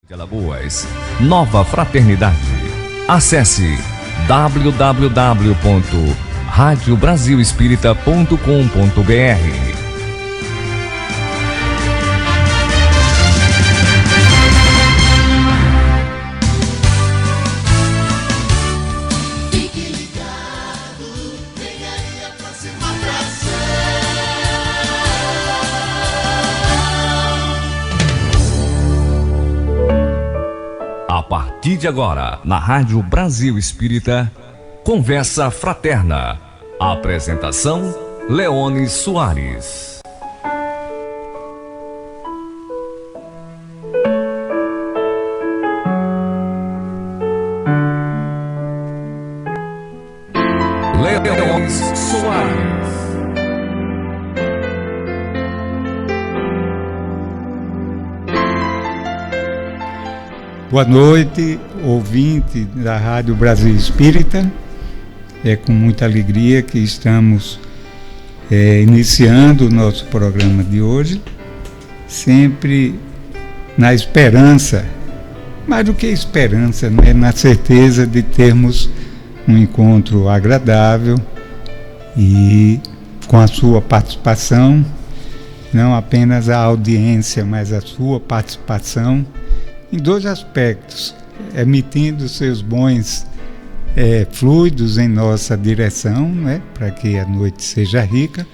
de Alagoas, Nova Fraternidade. Acesse www.radiobrasilespírita.com.br. A partir de agora, na Rádio Brasil Espírita, Conversa Fraterna. Apresentação, Leone Soares. Leone Soares. Boa noite, ouvinte da Rádio Brasil Espírita. É com muita alegria que estamos iniciando o nosso programa de hoje, sempre na esperança, mais do que esperança, né? Na certeza de termos um encontro agradável e com a sua participação, não apenas a audiência, mas a sua participação em dois aspectos, emitindo seus bons fluidos em nossa direção, né, para que a noite seja rica,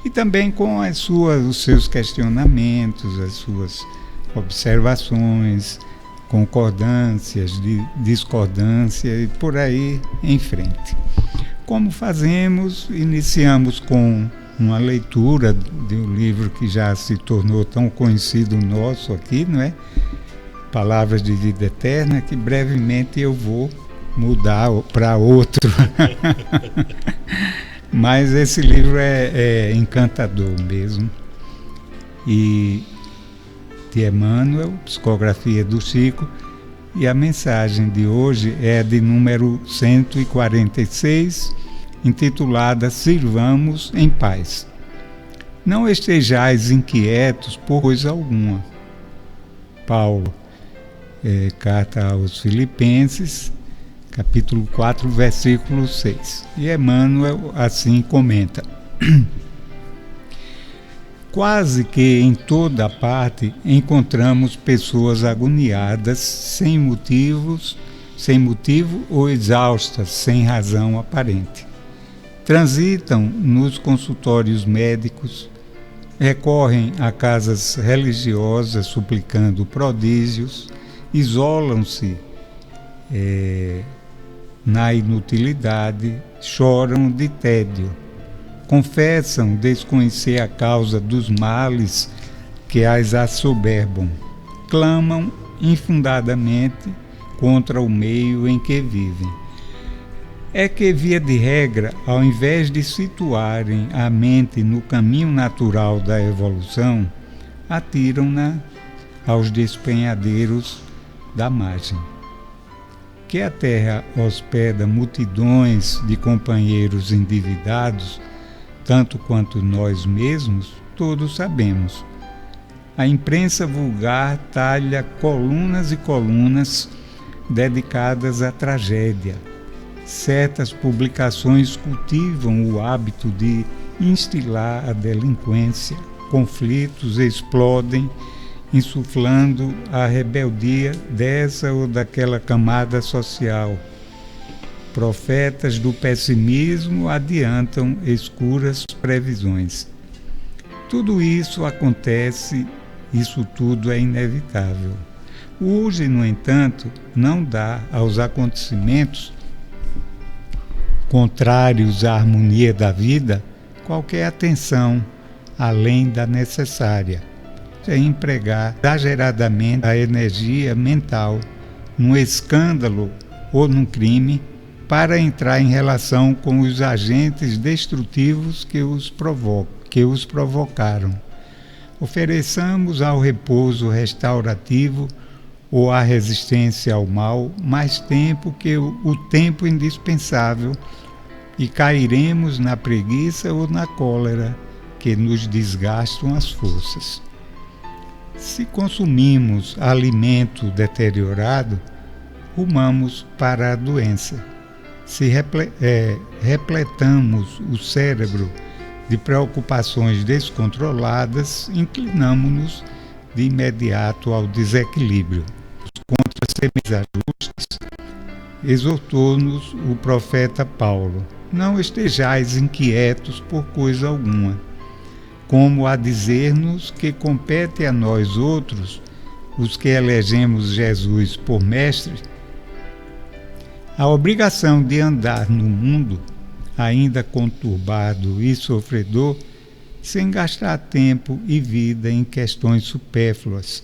e também com os seus questionamentos, as suas observações, concordâncias, discordância e por aí em frente. Como fazemos? Iniciamos com uma leitura de um livro que já se tornou tão conhecido nosso aqui, não é? Palavras de Vida Eterna, que brevemente eu vou mudar para outro. Mas esse livro é encantador mesmo. E de Emmanuel, Psicografia do Chico, e a mensagem de hoje é de número 146, intitulada Sirvamos em Paz. Não estejais inquietos por coisa alguma. Paulo. Carta aos Filipenses, capítulo 4, versículo 6. E Emmanuel assim comenta: quase que em toda parte encontramos pessoas agoniadas, sem motivo ou exaustas, sem razão aparente. Transitam nos consultórios médicos, recorrem a casas religiosas suplicando prodígios, isolam-se na inutilidade, choram de tédio, confessam desconhecer a causa dos males que as assoberbam, clamam infundadamente contra o meio em que vivem. É que, via de regra, ao invés de situarem a mente no caminho natural da evolução, atiram-na aos despenhadeiros da margem. Que a Terra hospeda multidões de companheiros endividados, tanto quanto nós mesmos, todos sabemos. A imprensa vulgar talha colunas e colunas dedicadas à tragédia. Certas publicações cultivam o hábito de instilar a delinquência. Conflitos explodem, insuflando a rebeldia dessa ou daquela camada social. Profetas do pessimismo adiantam escuras previsões. Tudo isso acontece, isso tudo é inevitável. Hoje, no entanto, não dá aos acontecimentos contrários à harmonia da vida qualquer atenção além da necessária. Sem empregar exageradamente a energia mental num escândalo ou num crime para entrar em relação com os agentes destrutivos que os provocaram. Ofereçamos ao repouso restaurativo ou à resistência ao mal mais tempo que o tempo indispensável e cairemos na preguiça ou na cólera que nos desgastam as forças. Se consumimos alimento deteriorado, rumamos para a doença. Se repletamos o cérebro de preocupações descontroladas, inclinamos-nos de imediato ao desequilíbrio. Contra semelhantes ajustes, exortou-nos o profeta Paulo: não estejais inquietos por coisa alguma, como a dizer-nos que compete a nós outros, os que elegemos Jesus por mestre, a obrigação de andar no mundo, ainda conturbado e sofredor, sem gastar tempo e vida em questões supérfluas,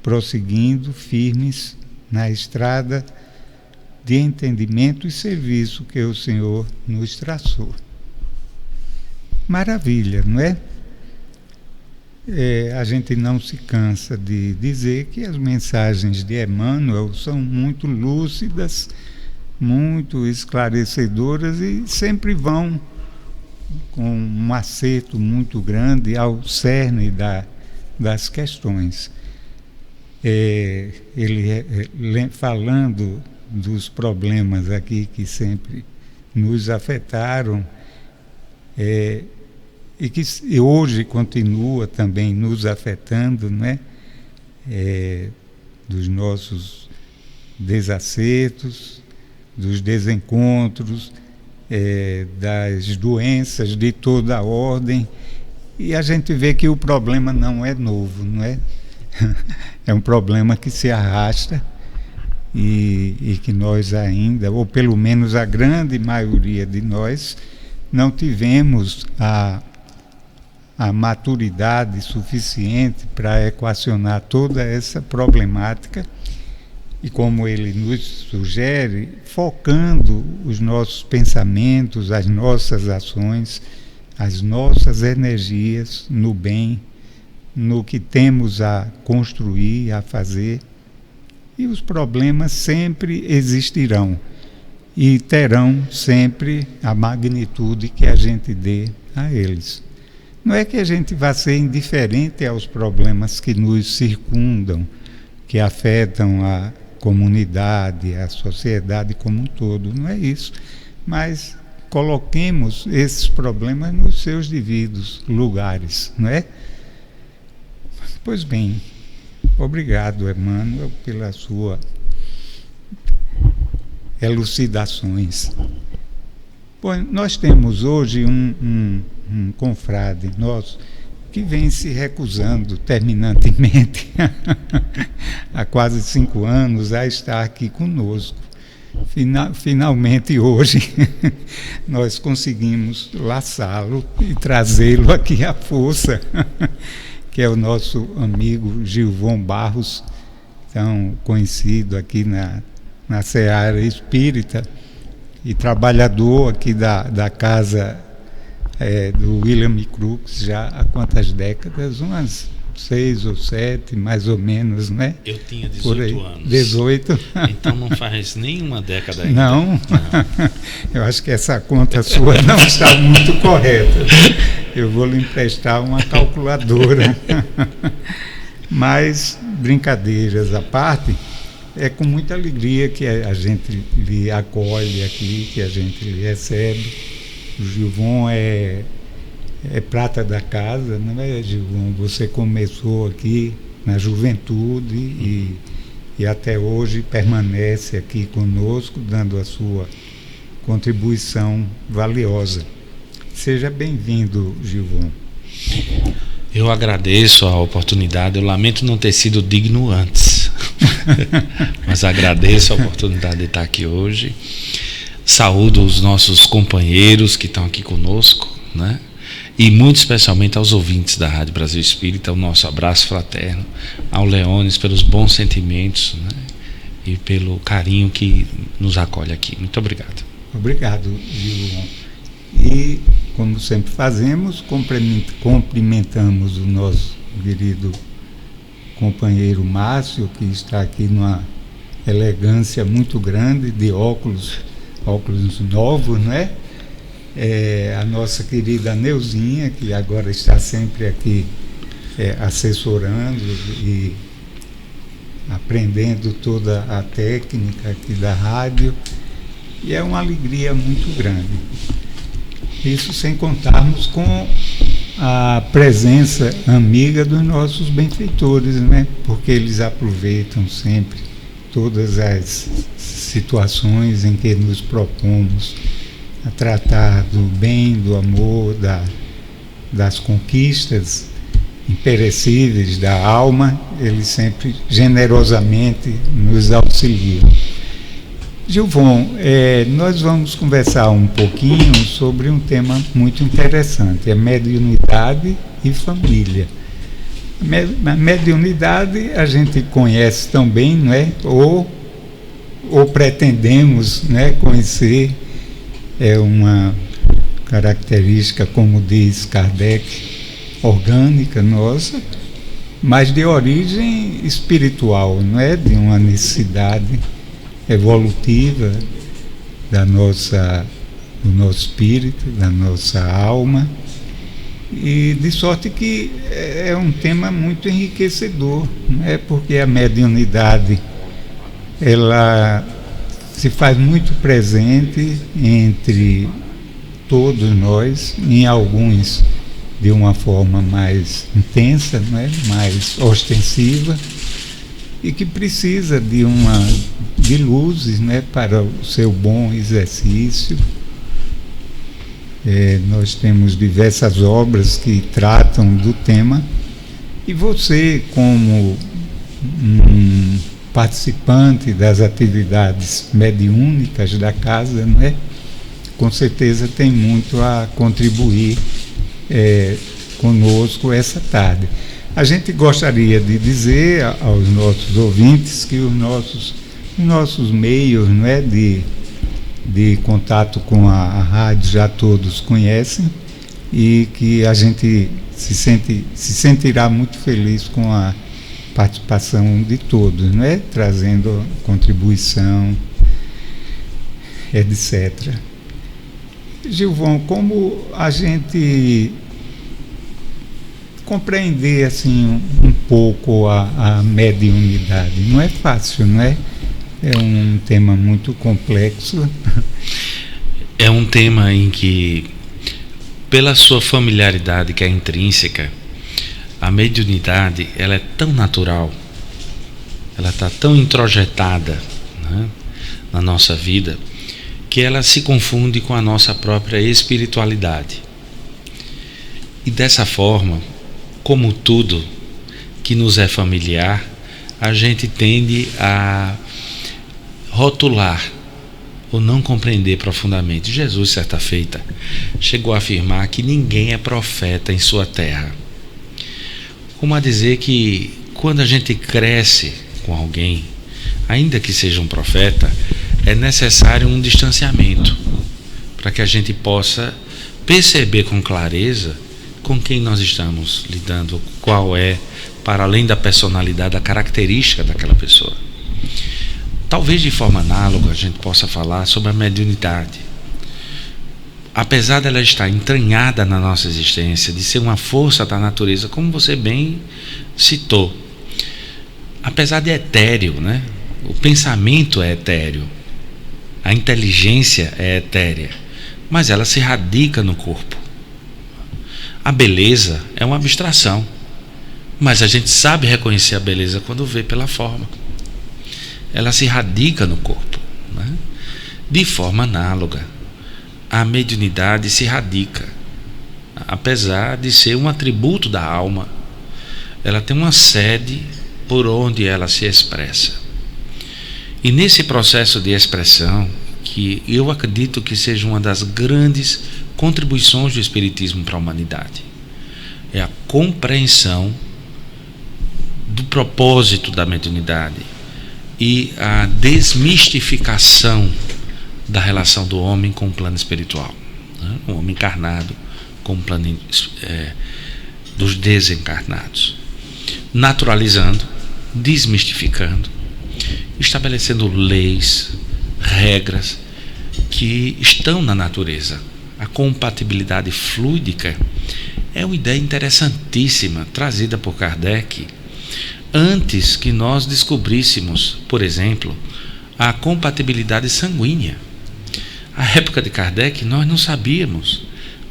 prosseguindo firmes na estrada de entendimento e serviço que o Senhor nos traçou. Maravilha, não é? A gente não se cansa de dizer que as mensagens de Emmanuel são muito lúcidas, muito esclarecedoras e sempre vão com um acerto muito grande ao cerne das questões. Ele falando dos problemas aqui que sempre nos afetaram e que hoje continua também nos afetando, né? Dos nossos desacertos, dos desencontros, das doenças de toda a ordem, e a gente vê que o problema não é novo, não é? É um problema que se arrasta e que nós ainda, ou pelo menos a grande maioria de nós, não tivemos a maturidade suficiente para equacionar toda essa problemática. E como ele nos sugere, focando os nossos pensamentos, as nossas ações, as nossas energias no bem, no que temos a construir, a fazer, e os problemas sempre existirão e terão sempre a magnitude que a gente dê a eles. Não é que a gente vá ser indiferente aos problemas que nos circundam, que afetam a comunidade, a sociedade como um todo, não é isso, mas coloquemos esses problemas nos seus devidos lugares, não é? Pois bem, obrigado, Emmanuel, pelas suas elucidações. Bom, nós temos hoje um confrade nosso que vem se recusando terminantemente há quase 5 anos a estar aqui conosco. Finalmente hoje nós conseguimos laçá-lo e trazê-lo aqui à força, que é o nosso amigo Gilvon Barros, tão conhecido aqui na Seara Espírita e trabalhador aqui da casa do William Crookes já há quantas décadas? Umas 6 ou 7, mais ou menos, né? Eu tinha 18 anos. 18? Então não faz nenhuma década ainda. Não? Eu acho que essa conta sua não está muito correta. Eu vou lhe emprestar uma calculadora. Mas, brincadeiras à parte, é com muita alegria que a gente lhe acolhe aqui, que a gente lhe recebe. O Gilvon é prata da casa, não é, Gilvon? Você começou aqui na juventude e até hoje permanece aqui conosco, dando a sua contribuição valiosa. Seja bem-vindo, Gilvon. Eu agradeço a oportunidade, eu lamento não ter sido digno antes, mas agradeço a oportunidade de estar aqui hoje. Saúdo os nossos companheiros que estão aqui conosco, né? E muito especialmente aos ouvintes da Rádio Brasil Espírita, o nosso abraço fraterno, ao Leones pelos bons sentimentos, né? E pelo carinho que nos acolhe aqui. Muito obrigado. Obrigado, Gilvon. E, como sempre fazemos, cumprimentamos o nosso querido companheiro Márcio, que está aqui numa elegância muito grande, de óculos novos, né? A nossa querida Neuzinha, que agora está sempre aqui assessorando e aprendendo toda a técnica aqui da rádio, e é uma alegria muito grande. Isso sem contarmos com a presença amiga dos nossos benfeitores, né? Porque eles aproveitam sempre todas as situações em que nos propomos a tratar do bem, do amor, das conquistas imperecíveis da alma. Eles sempre generosamente nos auxiliam. Gilvon, nós vamos conversar um pouquinho sobre um tema muito interessante, a mediunidade e família. A mediunidade a gente conhece tão bem, não é? Ou pretendemos, né, conhecer. É uma característica, como diz Kardec, orgânica nossa, mas de origem espiritual, não é? De uma necessidade evolutiva do nosso espírito, da nossa alma, e de sorte que é um tema muito enriquecedor, não é? Porque a mediunidade, ela se faz muito presente entre todos nós, em alguns de uma forma mais intensa, não é? Mais ostensiva, e que precisa de luzes, né, para o seu bom exercício. Nós temos diversas obras que tratam do tema, e você, como um participante das atividades mediúnicas da casa, né, com certeza tem muito a contribuir conosco essa tarde. A gente gostaria de dizer aos nossos ouvintes que os nossos meios, não é, de contato com a rádio já todos conhecem, e que a gente se sentirá muito feliz com a participação de todos, não é? Trazendo contribuição, etc. Gilvon, como a gente compreender assim um pouco a mediunidade? Não é fácil, não é? É um tema muito complexo. É um tema em que, pela sua familiaridade que é intrínseca, a mediunidade, ela é tão natural, ela está tão introjetada, né, na nossa vida, que ela se confunde com a nossa própria espiritualidade. E dessa forma, como tudo que nos é familiar, a gente tende a rotular ou não compreender profundamente. Jesus, certa feita, chegou a afirmar que ninguém é profeta em sua terra. Como a dizer que quando a gente cresce com alguém, ainda que seja um profeta, é necessário um distanciamento para que a gente possa perceber com clareza com quem nós estamos lidando, qual é, para além da personalidade, a característica daquela pessoa. Talvez de forma análoga a gente possa falar sobre a mediunidade. Apesar dela estar entranhada na nossa existência, de ser uma força da natureza, como você bem citou, apesar de etéreo, né? O pensamento é etéreo, a inteligência é etérea, mas ela se radica no corpo. A beleza é uma abstração, mas a gente sabe reconhecer a beleza quando vê pela forma. Ela se radica no corpo, né? De forma análoga, a mediunidade se radica, apesar de ser um atributo da alma, ela tem uma sede por onde ela se expressa. E nesse processo de expressão, que eu acredito que seja uma das grandes contribuições do Espiritismo para a humanidade, é a compreensão do propósito da mediunidade e a desmistificação da relação do homem com o plano espiritual, né? O homem encarnado com o plano dos desencarnados, naturalizando, desmistificando, estabelecendo leis, regras que estão na natureza. A compatibilidade fluídica é uma ideia interessantíssima trazida por Kardec antes que nós descobríssemos, por exemplo, a compatibilidade sanguínea. À época de Kardec, nós não sabíamos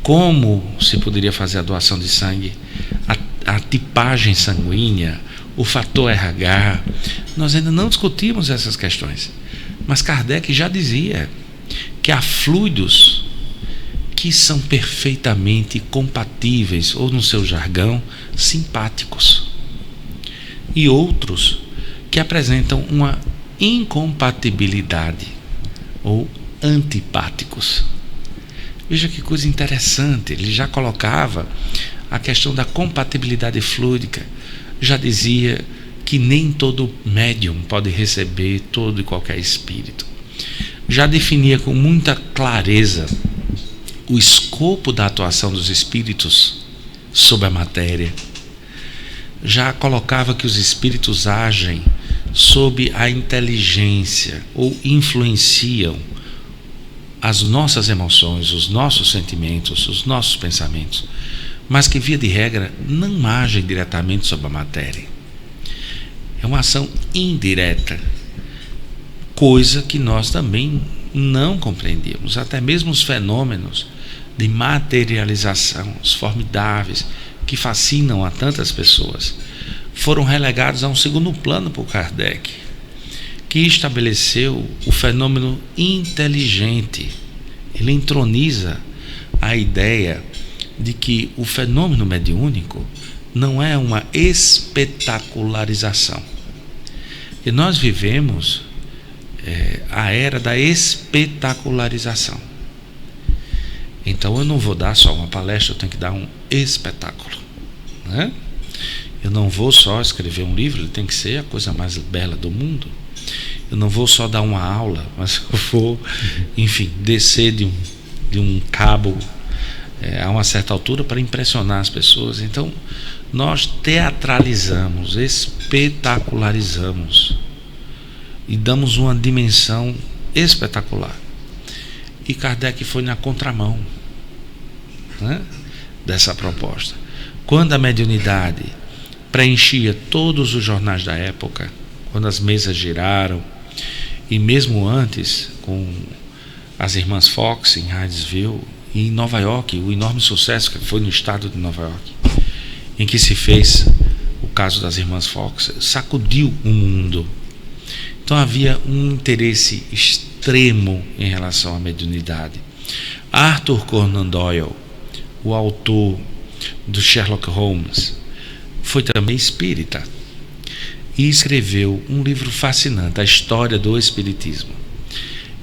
como se poderia fazer a doação de sangue, a tipagem sanguínea, o fator RH. Nós ainda não discutimos essas questões. Mas Kardec já dizia que há fluidos que são perfeitamente compatíveis, ou no seu jargão, simpáticos, e outros que apresentam uma incompatibilidade, ou antipáticos. Veja que coisa interessante, ele já colocava a questão da compatibilidade fluídica, já dizia que nem todo médium pode receber todo e qualquer espírito. Já definia com muita clareza o escopo da atuação dos espíritos sobre a matéria. Já colocava que os espíritos agem sob a inteligência ou influenciam as nossas emoções, os nossos sentimentos, os nossos pensamentos, mas que, via de regra, não agem diretamente sobre a matéria. É uma ação indireta, coisa que nós também não compreendíamos. Até mesmo os fenômenos de materialização, os formidáveis, que fascinam a tantas pessoas, foram relegados a um segundo plano por Kardec, que estabeleceu o fenômeno inteligente. Ele entroniza a ideia de que o fenômeno mediúnico não é uma espetacularização. E nós vivemos a era da espetacularização. Então eu não vou dar só uma palestra, eu tenho que dar um espetáculo, né? Eu não vou só escrever um livro, ele tem que ser a coisa mais bela do mundo. Eu não vou só dar uma aula, mas eu vou, enfim, descer de um cabo a uma certa altura para impressionar as pessoas. Então nós teatralizamos, espetacularizamos e damos uma dimensão espetacular. E Kardec foi na contramão, né, dessa proposta. Quando a mediunidade preenchia todos os jornais da época, quando as mesas giraram, e mesmo antes, com as irmãs Fox em Hydesville, e em Nova York, o enorme sucesso que foi no estado de Nova York, em que se fez o caso das irmãs Fox, sacudiu o mundo. Então havia um interesse extremo em relação à mediunidade. Arthur Conan Doyle, o autor do Sherlock Holmes, foi também espírita e escreveu um livro fascinante, A História do Espiritismo.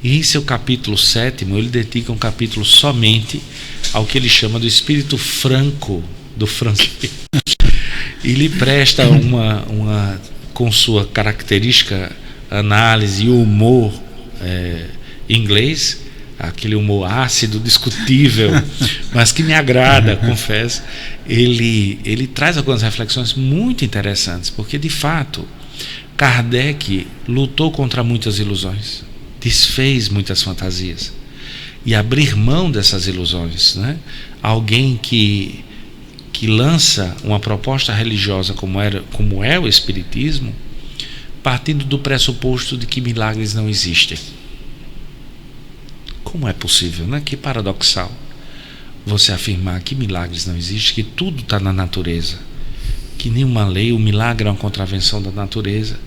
E em seu capítulo 7º, ele dedica um capítulo somente ao que ele chama do espírito franco do francês. E lhe presta uma com sua característica análise e humor inglês, aquele humor ácido, discutível, mas que me agrada, confesso. Ele traz algumas reflexões muito interessantes, porque de fato Kardec lutou contra muitas ilusões, desfez muitas fantasias, e abrir mão dessas ilusões, né? Alguém que lança uma proposta religiosa como é o Espiritismo, partindo do pressuposto de que milagres não existem. Como é possível, né? Que paradoxal você afirmar que milagres não existem, que tudo está na natureza, que nenhuma lei, o milagre é uma contravenção da natureza,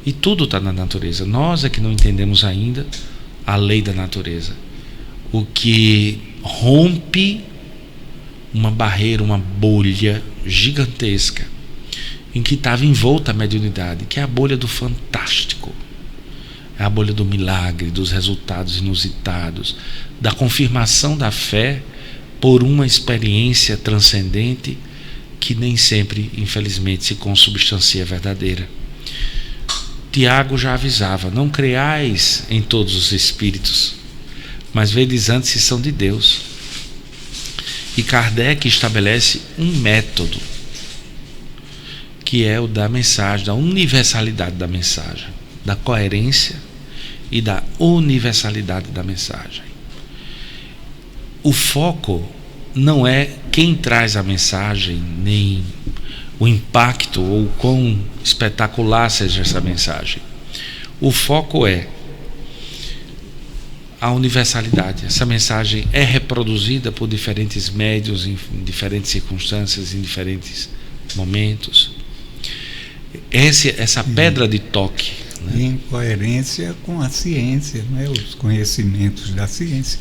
e tudo está na natureza. Nós é que não entendemos ainda a lei da natureza, o que rompe uma barreira, uma bolha gigantesca em que estava envolta a mediunidade, que é a bolha do fantástico, é a bolha do milagre, dos resultados inusitados, da confirmação da fé por uma experiência transcendente que nem sempre, infelizmente, se consubstancia verdadeira. Tiago já avisava: não creais em todos os espíritos, mas vedes antes se são de Deus. E Kardec estabelece um método, que é o da mensagem, da universalidade da mensagem, da coerência e da universalidade da mensagem. O foco não é quem traz a mensagem, nem o impacto ou quão espetacular seja essa mensagem. O foco é a universalidade. Essa mensagem é reproduzida por diferentes médios, em diferentes circunstâncias, em diferentes momentos. Essa pedra de toque, né? Em coerência com a ciência, né? Os conhecimentos da ciência,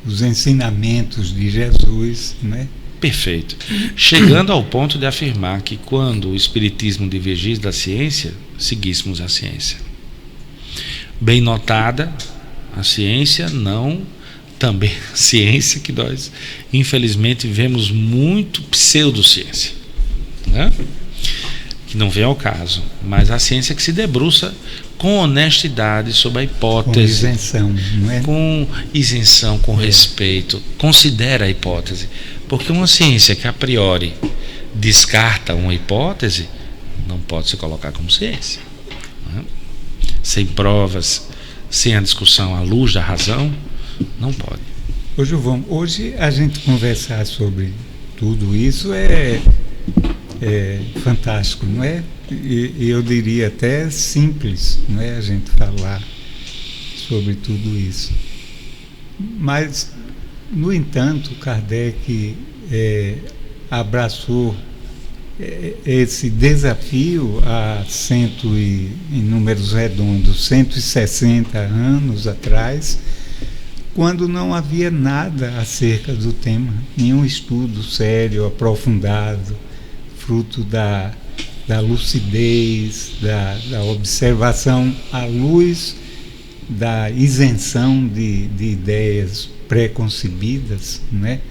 os ensinamentos de Jesus, né? Perfeito. Chegando ao ponto de afirmar que quando o Espiritismo divergisse da ciência, seguíssemos a ciência. Bem notada, a ciência não, também a ciência que nós infelizmente vemos muito pseudociência, né? Que não vem ao caso, mas a ciência que se debruça com honestidade sobre a hipótese, com isenção, não é? Com isenção, com respeito, considera a hipótese, porque uma ciência que a priori descarta uma hipótese não pode se colocar como ciência, né? Sem provas, sem a discussão à luz da razão, não pode. Ô Gilvão, hoje a gente conversar sobre tudo isso é fantástico, não é? E eu diria até simples, não é? A gente falar sobre tudo isso. Mas, no entanto, Kardec abraçou esse desafio há em números redondos, 160 anos atrás, quando não havia nada acerca do tema, nenhum estudo sério, aprofundado, fruto da lucidez, da observação à luz da isenção de ideias preconcebidas, né?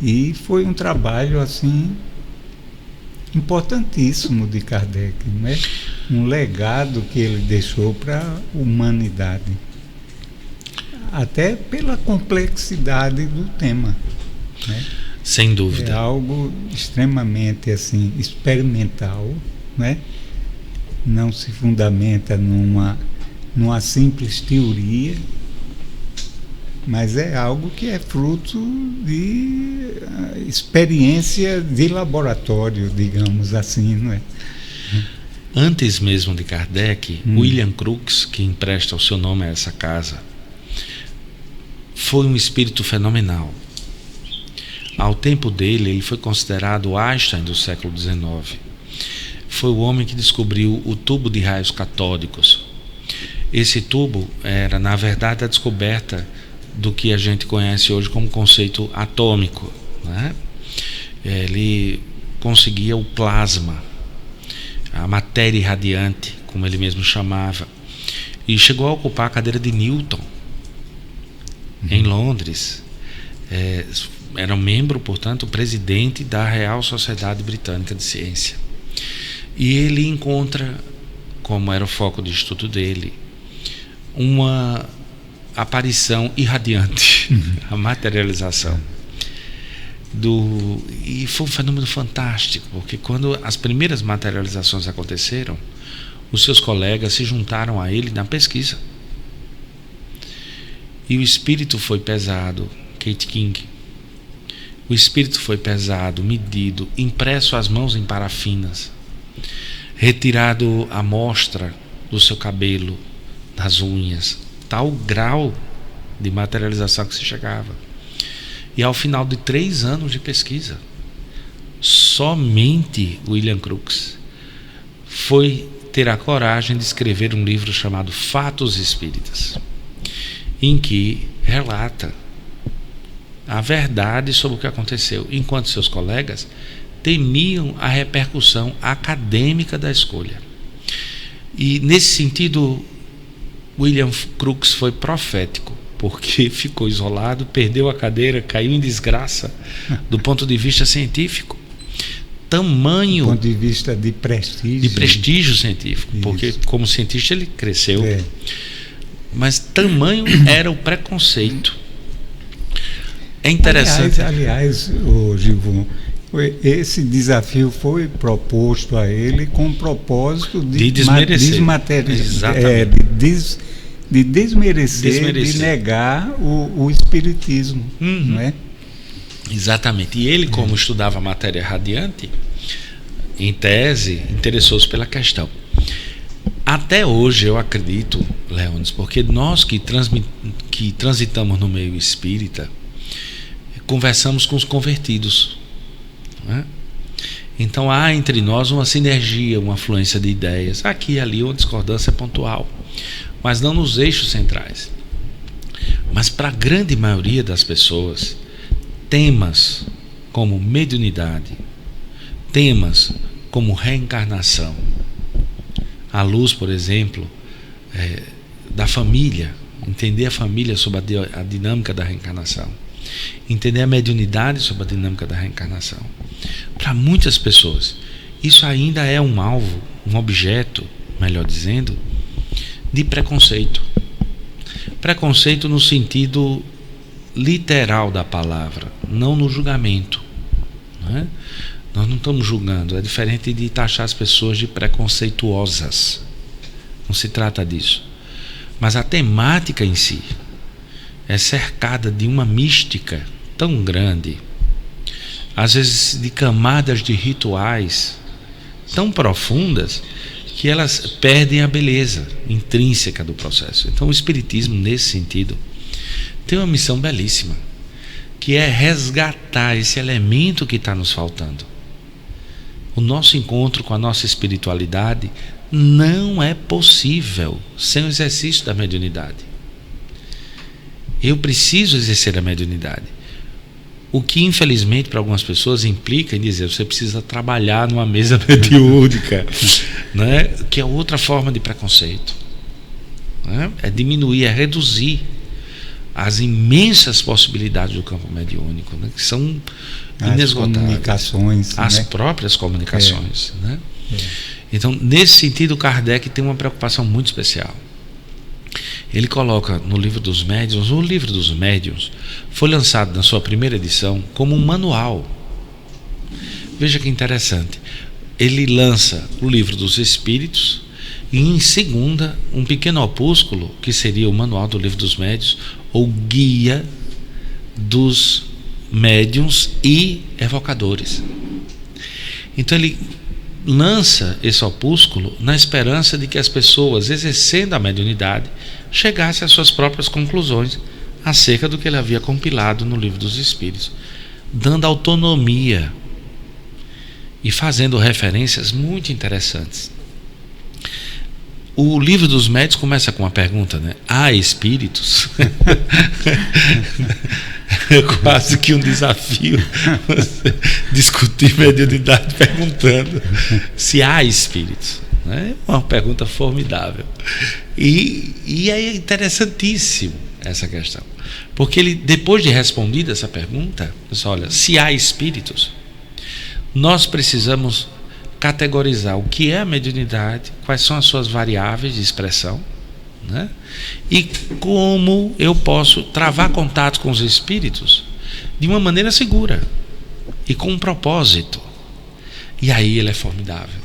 E foi um trabalho assim importantíssimo de Kardec, né? Um legado que ele deixou para a humanidade, até pela complexidade do tema, né? Sem dúvida. É algo extremamente assim experimental, né? Não se fundamenta numa simples teoria, mas é algo que é fruto de experiência de laboratório, digamos assim, não é? Antes mesmo de Kardec, William Crookes, que empresta o seu nome a essa casa, foi um espírito fenomenal. Ao tempo dele, ele foi considerado o Einstein do século XIX. Foi o homem que descobriu o tubo de raios catódicos. Esse tubo era, na verdade, a descoberta do que a gente conhece hoje como conceito atômico, né? Ele conseguia o plasma, a matéria irradiante, como ele mesmo chamava, e chegou a ocupar a cadeira de Newton em Londres. Era um membro, portanto, presidente da Real Sociedade Britânica de Ciência. E ele encontra, como era o foco de estudo dele, uma aparição irradiante, a materialização. E foi um fenômeno fantástico, porque quando as primeiras materializações aconteceram, os seus colegas se juntaram a ele na pesquisa. E o espírito foi pesado, Kate King. O espírito foi pesado, medido, impresso às mãos em parafinas, retirado a amostra do seu cabelo, das unhas, tal grau de materialização que se chegava. E ao final de 3 anos de pesquisa, somente William Crookes foi ter a coragem de escrever um livro chamado Fatos Espíritas, em que relata a verdade sobre o que aconteceu, enquanto seus colegas temiam a repercussão acadêmica da escolha. E nesse sentido, William Crookes foi profético, porque ficou isolado, perdeu a cadeira, caiu em desgraça do ponto de vista científico. Tamanho, do ponto de vista de prestígio científico. Isso. Porque como cientista ele cresceu, mas tamanho era o preconceito. É interessante. Aliás, Gilvão, esse desafio foi proposto a ele com o propósito de desmerecer, de desmerecer, de negar o espiritismo, não é? Exatamente. E ele, como estudava matéria radiante, em tese, interessou-se pela questão. Até hoje eu acredito, Leônidas, porque nós que transitamos no meio espírita, conversamos com os convertidos, né? Então há entre nós uma sinergia, uma fluência de ideias, aqui e ali uma discordância pontual, mas não nos eixos centrais. Mas para a grande maioria das pessoas, temas como mediunidade, temas como reencarnação, à luz, por exemplo, da família, entender a família sobre a dinâmica da reencarnação, entender a mediunidade sobre a dinâmica da reencarnação. Para muitas pessoas, isso ainda é um alvo, um objeto, melhor dizendo, de preconceito. Preconceito no sentido literal da palavra, não no julgamento, não é? Nós não estamos julgando, é diferente de taxar as pessoas de preconceituosas. Não se trata disso. Mas a temática em si é cercada de uma mística tão grande, às vezes de camadas de rituais tão profundas, que elas perdem a beleza intrínseca do processo. Então o Espiritismo, nesse sentido, tem uma missão belíssima, que é resgatar esse elemento que está nos faltando. O nosso encontro com a nossa espiritualidade não é possível sem o exercício da mediunidade. Eu preciso exercer a mediunidade. O que, infelizmente, para algumas pessoas implica em dizer você precisa trabalhar numa mesa mediúnica, né? Que é outra forma de preconceito, né? É diminuir, é reduzir as imensas possibilidades do campo mediúnico, né? Que são inesgotáveis. As comunicações, as próprias comunicações, né? Então, nesse sentido, Kardec tem uma preocupação muito especial. Ele coloca no Livro dos Médiuns, o Livro dos Médiuns foi lançado na sua primeira edição como um manual. Veja que interessante. Ele lança o Livro dos Espíritos e, em segunda, um pequeno opúsculo que seria o Manual do Livro dos Médiuns, ou Guia dos Médiuns e Evocadores. Então ele lança esse opúsculo na esperança de que as pessoas, exercendo a mediunidade, chegassem às suas próprias conclusões acerca do que ele havia compilado no Livro dos Espíritos, dando autonomia e fazendo referências muito interessantes. O Livro dos Médiuns começa com uma pergunta, né? Há espíritos? É quase que um desafio você discutir mediunidade perguntando se há espíritos, né? Uma pergunta formidável. E é interessantíssimo essa questão, porque ele, depois de respondida essa pergunta, pessoal, olha, se há espíritos, nós precisamos categorizar o que é a mediunidade, quais são as suas variáveis de expressão, né? E como eu posso travar contato com os espíritos de uma maneira segura e com um propósito. E aí ele é formidável.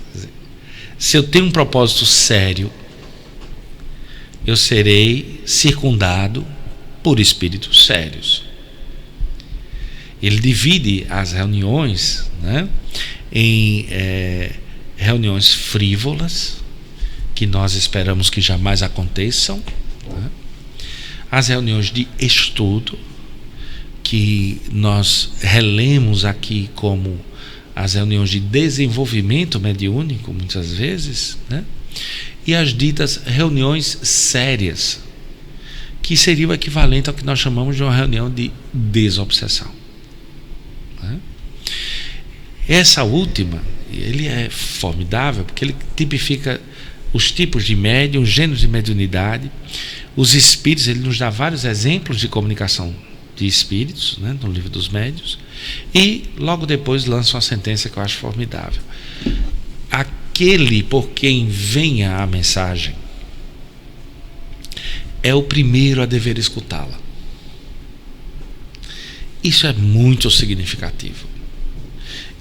Se eu tenho um propósito sério, eu serei circundado por espíritos sérios. Ele divide as reuniões, né, em reuniões frívolas, que nós esperamos que jamais aconteçam, né? As reuniões de estudo, que nós relemos aqui como as reuniões de desenvolvimento mediúnico, muitas vezes, né? E as ditas reuniões sérias, que seria o equivalente ao que nós chamamos de uma reunião de desobsessão, né? Essa última, ele é formidável, porque ele tipifica os tipos de médium, os gêneros de mediunidade, os espíritos. Ele nos dá vários exemplos de comunicação de espíritos, né, no Livro dos Médiuns, e logo depois lança uma sentença que eu acho formidável: aquele por quem venha a mensagem é o primeiro a dever escutá-la. Isso é muito significativo.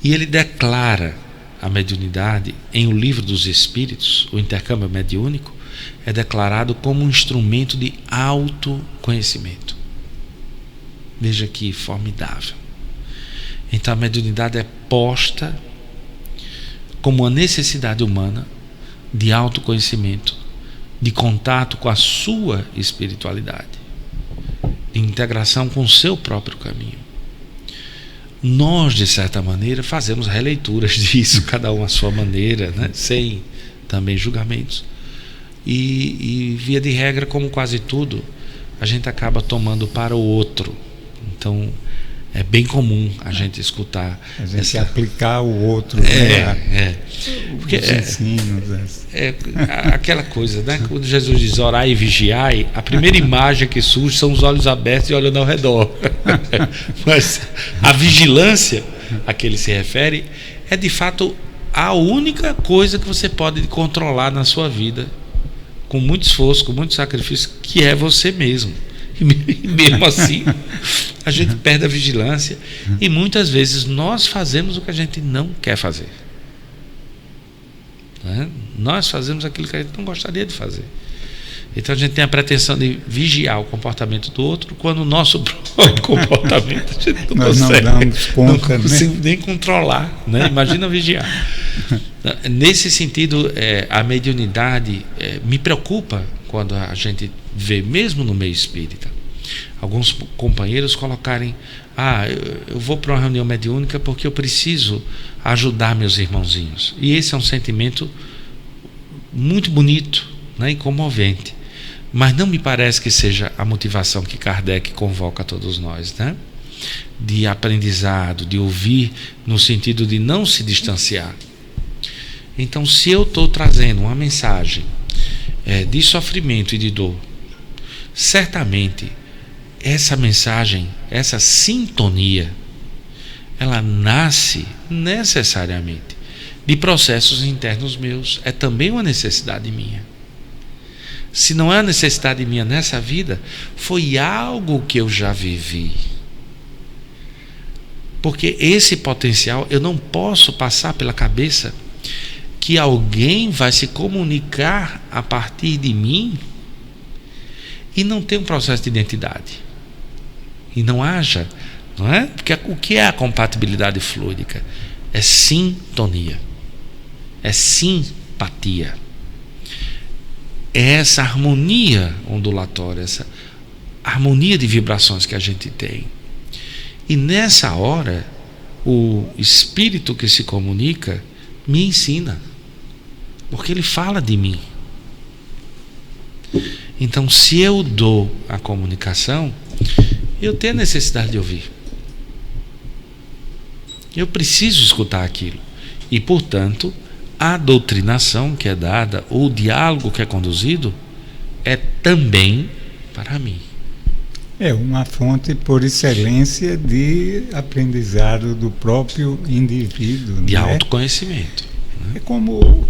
E ele declara a mediunidade em O Livro dos Espíritos, o intercâmbio mediúnico, é declarado como um instrumento de autoconhecimento. Veja que formidável. Então a mediunidade é posta como uma necessidade humana de autoconhecimento, de contato com a sua espiritualidade, de integração com o seu próprio caminho. Nós, de certa maneira, fazemos releituras disso, cada um à sua maneira, né? Sem também julgamentos. E via de regra, como quase tudo, a gente acaba tomando para o outro. Então é bem comum a gente escutar a gente aplicar o outro, né? Porque os ensinos, aquela coisa, né? Quando Jesus diz orai e vigiai, a primeira imagem que surge são os olhos abertos e olhando ao redor. Mas a vigilância a que ele se refere é de fato a única coisa que você pode controlar na sua vida, com muito esforço, com muito sacrifício, que é você mesmo. E mesmo assim a gente perde a vigilância e muitas vezes nós fazemos o que a gente não quer fazer, né? Nós fazemos aquilo que a gente não gostaria de fazer. Então a gente tem a pretensão de vigiar o comportamento do outro, quando o nosso próprio comportamento a gente não consegue, não damos conta, não consegue nem controlar, né? Imagina vigiar. Nesse sentido, a mediunidade me preocupa quando a gente vê, mesmo no meio espírita, alguns companheiros colocarem: eu vou para uma reunião mediúnica porque eu preciso ajudar meus irmãozinhos. E esse é um sentimento muito bonito, né, e comovente, mas não me parece que seja a motivação que Kardec convoca a todos nós, né? De aprendizado, de ouvir no sentido de não se distanciar. Então, se eu estou trazendo uma mensagem de sofrimento e de dor, certamente essa mensagem, essa sintonia, ela nasce necessariamente de processos internos meus. É também uma necessidade minha. Se não é uma necessidade minha nessa vida, foi algo que eu já vivi. Porque esse potencial, eu não posso passar pela cabeça que alguém vai se comunicar a partir de mim e não ter um processo de identidade, e não haja, não é? Porque o que é a compatibilidade fluídica? É sintonia, é simpatia, é essa harmonia ondulatória, essa harmonia de vibrações que a gente tem. E nessa hora, o espírito que se comunica me ensina, porque ele fala de mim. Então, se eu dou a comunicação, eu tenho a necessidade de ouvir. Eu preciso escutar aquilo. E, portanto, a doutrinação que é dada, ou o diálogo que é conduzido, é também para mim. É uma fonte por excelência de aprendizado do próprio indivíduo, de né? Autoconhecimento, né? É como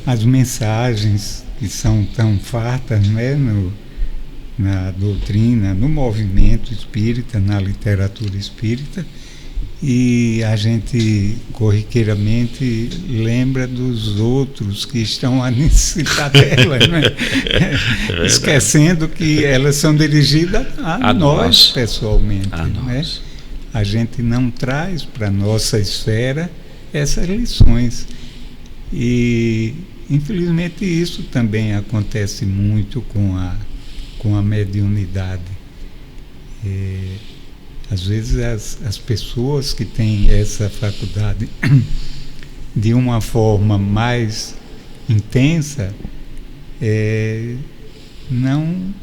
as mensagens que são tão fartas, né, na doutrina, no movimento espírita, na literatura espírita, e a gente corriqueiramente lembra dos outros que estão a necessitar delas, né? Esquecendo que elas são dirigidas a nós pessoalmente, né? Nós. A gente não traz para a nossa esfera essas lições. E infelizmente isso também acontece muito com a mediunidade. Às vezes as pessoas que têm essa faculdade de uma forma mais intensa não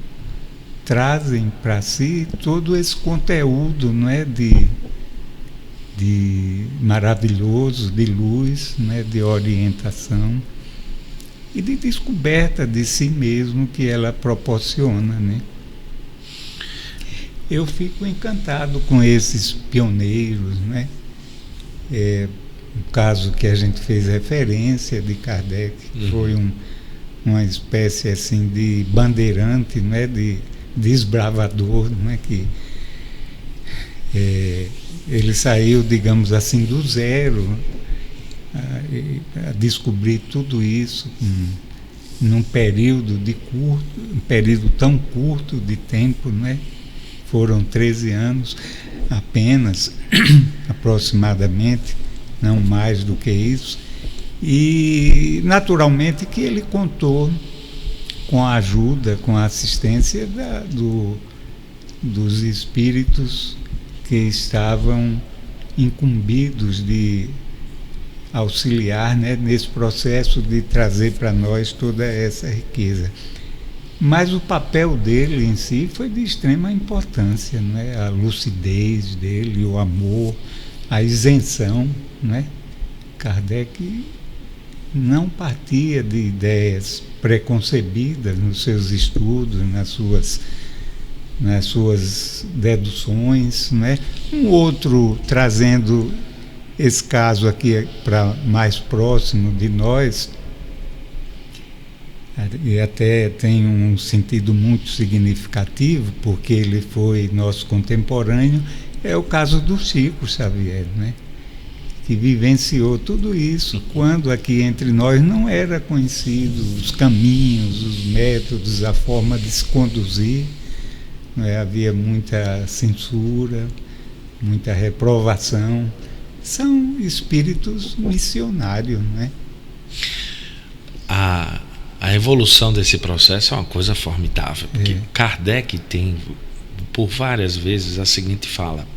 trazem para si todo esse conteúdo, não é, de maravilhoso, de luz, né, de orientação e de descoberta de si mesmo que ela proporciona, né? Eu fico encantado com esses pioneiros, né? O caso que a gente fez referência de Kardec, foi uma espécie assim de bandeirante, né? De desbravador, né? Que ele saiu, digamos assim, do zero a descobrir tudo isso num período tão curto de tempo, né? Foram 13 anos apenas, aproximadamente, não mais do que isso, e naturalmente que ele contou com a ajuda, com a assistência dos espíritos que estavam incumbidos de auxiliar, né, nesse processo de trazer para nós toda essa riqueza. Mas o papel dele em si foi de extrema importância, né? A lucidez dele, o amor, a isenção, né? Kardec não partia de ideias preconcebidas nos seus estudos, nas suas deduções, né? Um outro trazendo esse caso aqui para mais próximo de nós, e até tem um sentido muito significativo, porque ele foi nosso contemporâneo, é o caso do Chico Xavier, né? Que vivenciou tudo isso quando aqui entre nós não era conhecido os caminhos, os métodos, a forma de se conduzir, né? Havia muita censura, muita reprovação. São espíritos missionários, né? A evolução desse processo é uma coisa formidável, porque Kardec tem por várias vezes a seguinte fala,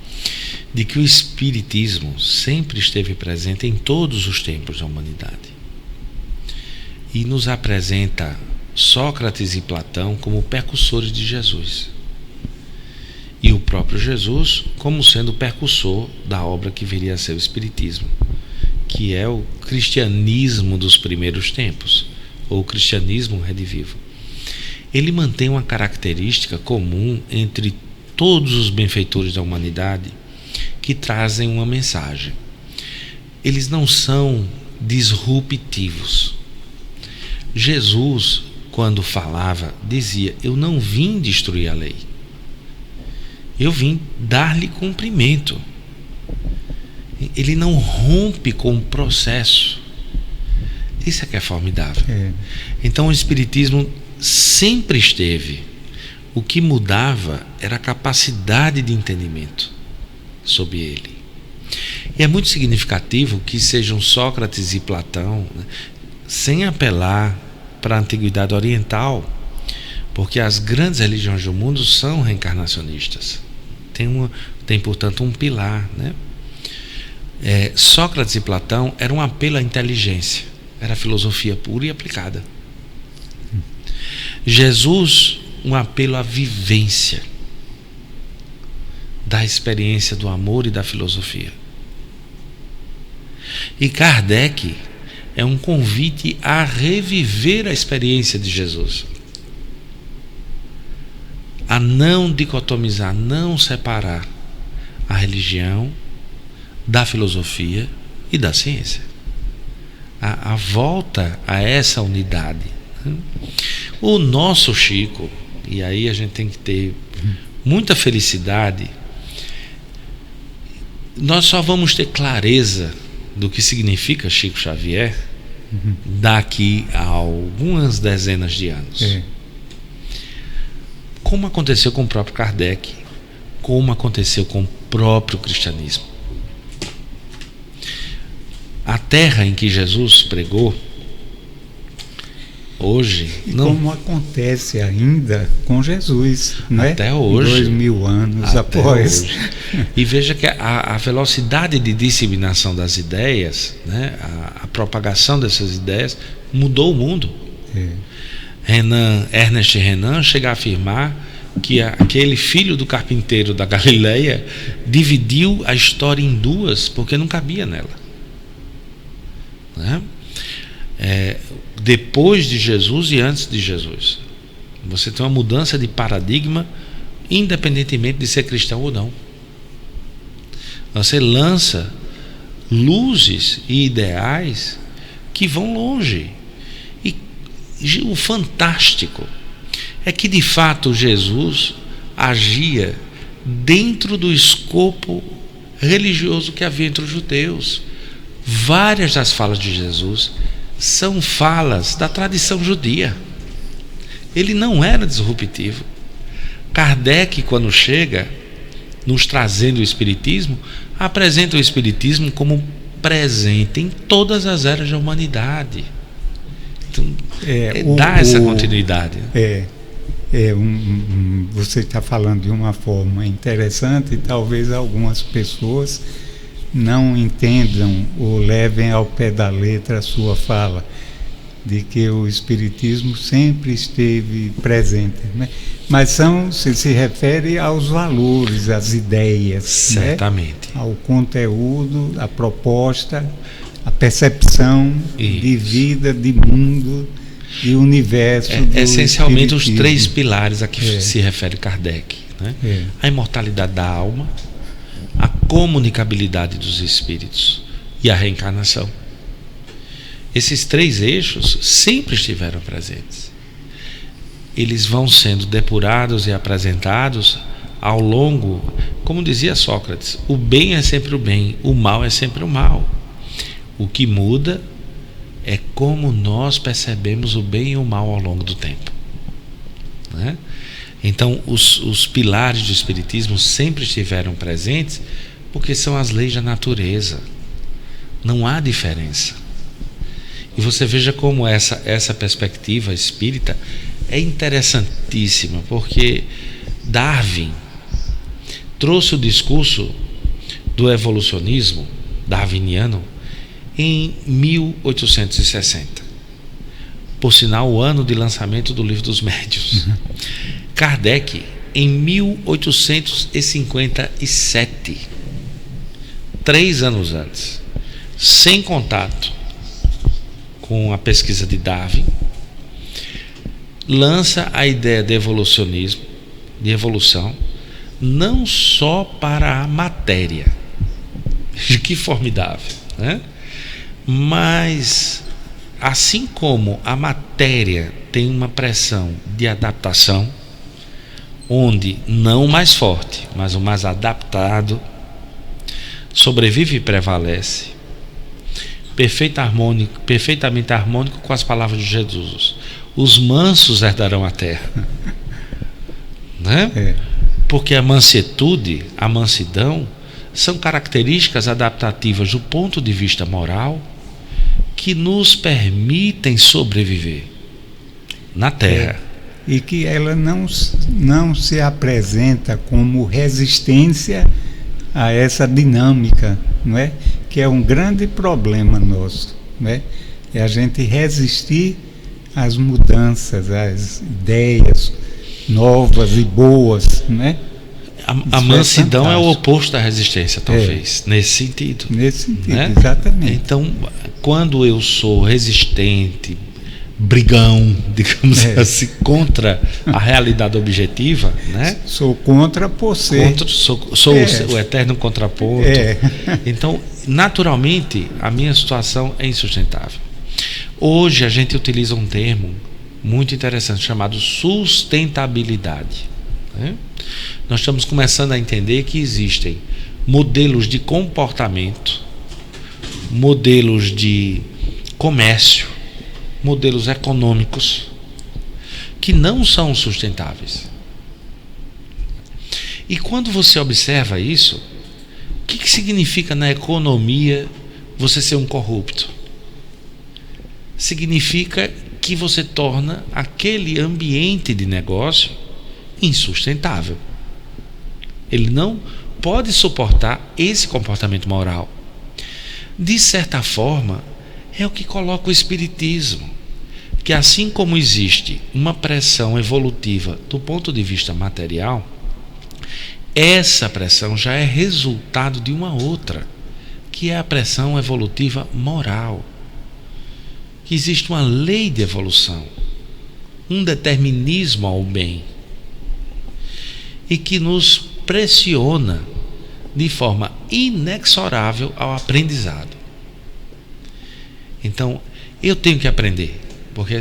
de que o espiritismo sempre esteve presente em todos os tempos da humanidade e nos apresenta Sócrates e Platão como percussores de Jesus e o próprio Jesus como sendo o percussor da obra que viria a ser o espiritismo, que é o cristianismo dos primeiros tempos, ou o cristianismo redivivo. Ele mantém uma característica comum entre todos os benfeitores da humanidade que trazem uma mensagem. Eles não são disruptivos. Jesus, quando falava, dizia: eu não vim destruir a lei, eu vim dar-lhe cumprimento. Ele não rompe com o processo. Isso é que é formidável. Então o espiritismo sempre esteve. O que mudava era a capacidade de entendimento sobre ele. E é muito significativo que sejam Sócrates e Platão, né, sem apelar para a antiguidade oriental, porque as grandes religiões do mundo são reencarnacionistas. Tem portanto, um pilar, né? Sócrates e Platão eram um apelo à inteligência, era filosofia pura e aplicada. Jesus, um apelo à vivência da experiência do amor e da filosofia. E Kardec é um convite a reviver a experiência de Jesus, a não dicotomizar, não separar a religião da filosofia e da ciência. A volta a essa unidade. O nosso Chico, e aí a gente tem que ter muita felicidade, nós só vamos ter clareza do que significa Chico Xavier daqui a algumas dezenas de anos. Como aconteceu com o próprio Kardec, como aconteceu com o próprio cristianismo. A terra em que Jesus pregou, hoje... como acontece ainda com Jesus, né? Até hoje. 2000 anos após. Hoje. E veja que a velocidade de disseminação das ideias, né? A propagação dessas ideias mudou o mundo. Ernest Renan chega a afirmar que aquele filho do carpinteiro da Galileia dividiu a história em duas porque não cabia nela, né? Depois de Jesus e antes de Jesus, você tem uma mudança de paradigma, independentemente de ser cristão ou não. Você lança luzes e ideais que vão longe. E o fantástico é que de fato Jesus agia dentro do escopo religioso que havia entre os judeus. Várias das falas de Jesus são falas da tradição judia. Ele não era disruptivo. Kardec, quando chega, nos trazendo o Espiritismo, apresenta o Espiritismo como presente em todas as eras da humanidade. Então, dá essa continuidade. Você está falando de uma forma interessante e talvez algumas pessoas não entendam ou levem ao pé da letra a sua fala, de que o Espiritismo sempre esteve presente, né? Mas se refere aos valores, às ideias, certamente, né? Ao conteúdo, à proposta, à percepção de vida, de mundo, de universo. Essencialmente os 3 pilares a que se refere Kardec, né? A imortalidade da alma, a comunicabilidade dos espíritos e a reencarnação. Esses 3 eixos sempre estiveram presentes. Eles vão sendo depurados e apresentados ao longo, como dizia Sócrates, o bem é sempre o bem, o mal é sempre o mal. O que muda é como nós percebemos o bem e o mal ao longo do tempo, né? Então os pilares do Espiritismo sempre estiveram presentes, porque são as leis da natureza, não há diferença. E você veja como essa perspectiva espírita é interessantíssima, porque Darwin trouxe o discurso do evolucionismo darwiniano em 1860, por sinal o ano de lançamento do Livro dos Médiuns. Kardec em 1857, 3 anos antes, sem contato com a pesquisa de Darwin, lança a ideia de evolucionismo, de evolução, não só para a matéria, que formidável, né? Mas assim como a matéria tem uma pressão de adaptação, onde não o mais forte, mas o mais adaptado sobrevive e prevalece, perfeitamente harmônico com as palavras de Jesus: os mansos herdarão a terra, né? Porque a mansuetude, a mansidão, são características adaptativas do ponto de vista moral que nos permitem sobreviver na terra. E que ela não se apresenta como resistência a essa dinâmica, não é? Que é um grande problema nosso, não é? É a gente resistir às mudanças, às ideias novas e boas, não é? A mansidão é o oposto da resistência, talvez, nesse sentido. Nesse sentido, né? Exatamente. Então, quando eu sou resistente, brigão, digamos assim, contra a realidade objetiva, né? Sou contra por ser. Sou o eterno contraponto. Então, naturalmente, a minha situação é insustentável. Hoje a gente utiliza um termo muito interessante chamado sustentabilidade, né? Nós estamos começando a entender que existem modelos de comportamento, modelos de comércio, modelos econômicos que não são sustentáveis. E quando você observa isso, o que significa na economia você ser um corrupto? Significa que você torna aquele ambiente de negócio insustentável. Ele não pode suportar esse comportamento moral. De certa forma, é o que coloca o Espiritismo, que assim como existe uma pressão evolutiva do ponto de vista material, essa pressão já é resultado de uma outra, que é a pressão evolutiva moral. Que existe uma lei de evolução, um determinismo ao bem, e que nos pressiona de forma inexorável ao aprendizado. Então, eu tenho que aprender, porque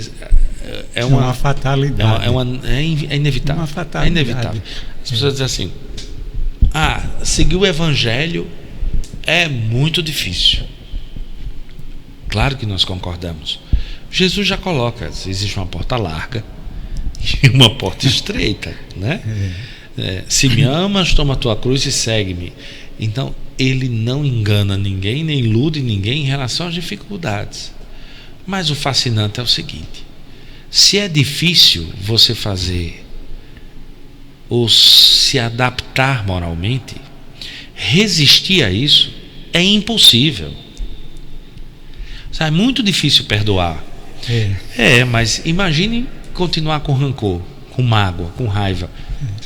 é uma fatalidade. É inevitável. Uma fatalidade. É inevitável. As pessoas dizem assim: seguir o Evangelho é muito difícil. Claro que nós concordamos. Jesus já coloca: existe uma porta larga e uma porta estreita, né? Se me amas, toma a tua cruz e segue-me. Então, ele não engana ninguém, nem ilude ninguém em relação às dificuldades. Mas o fascinante é o seguinte: se é difícil você fazer ou se adaptar moralmente, resistir a isso é impossível. É muito difícil perdoar. Mas imagine continuar com rancor, com mágoa, com raiva.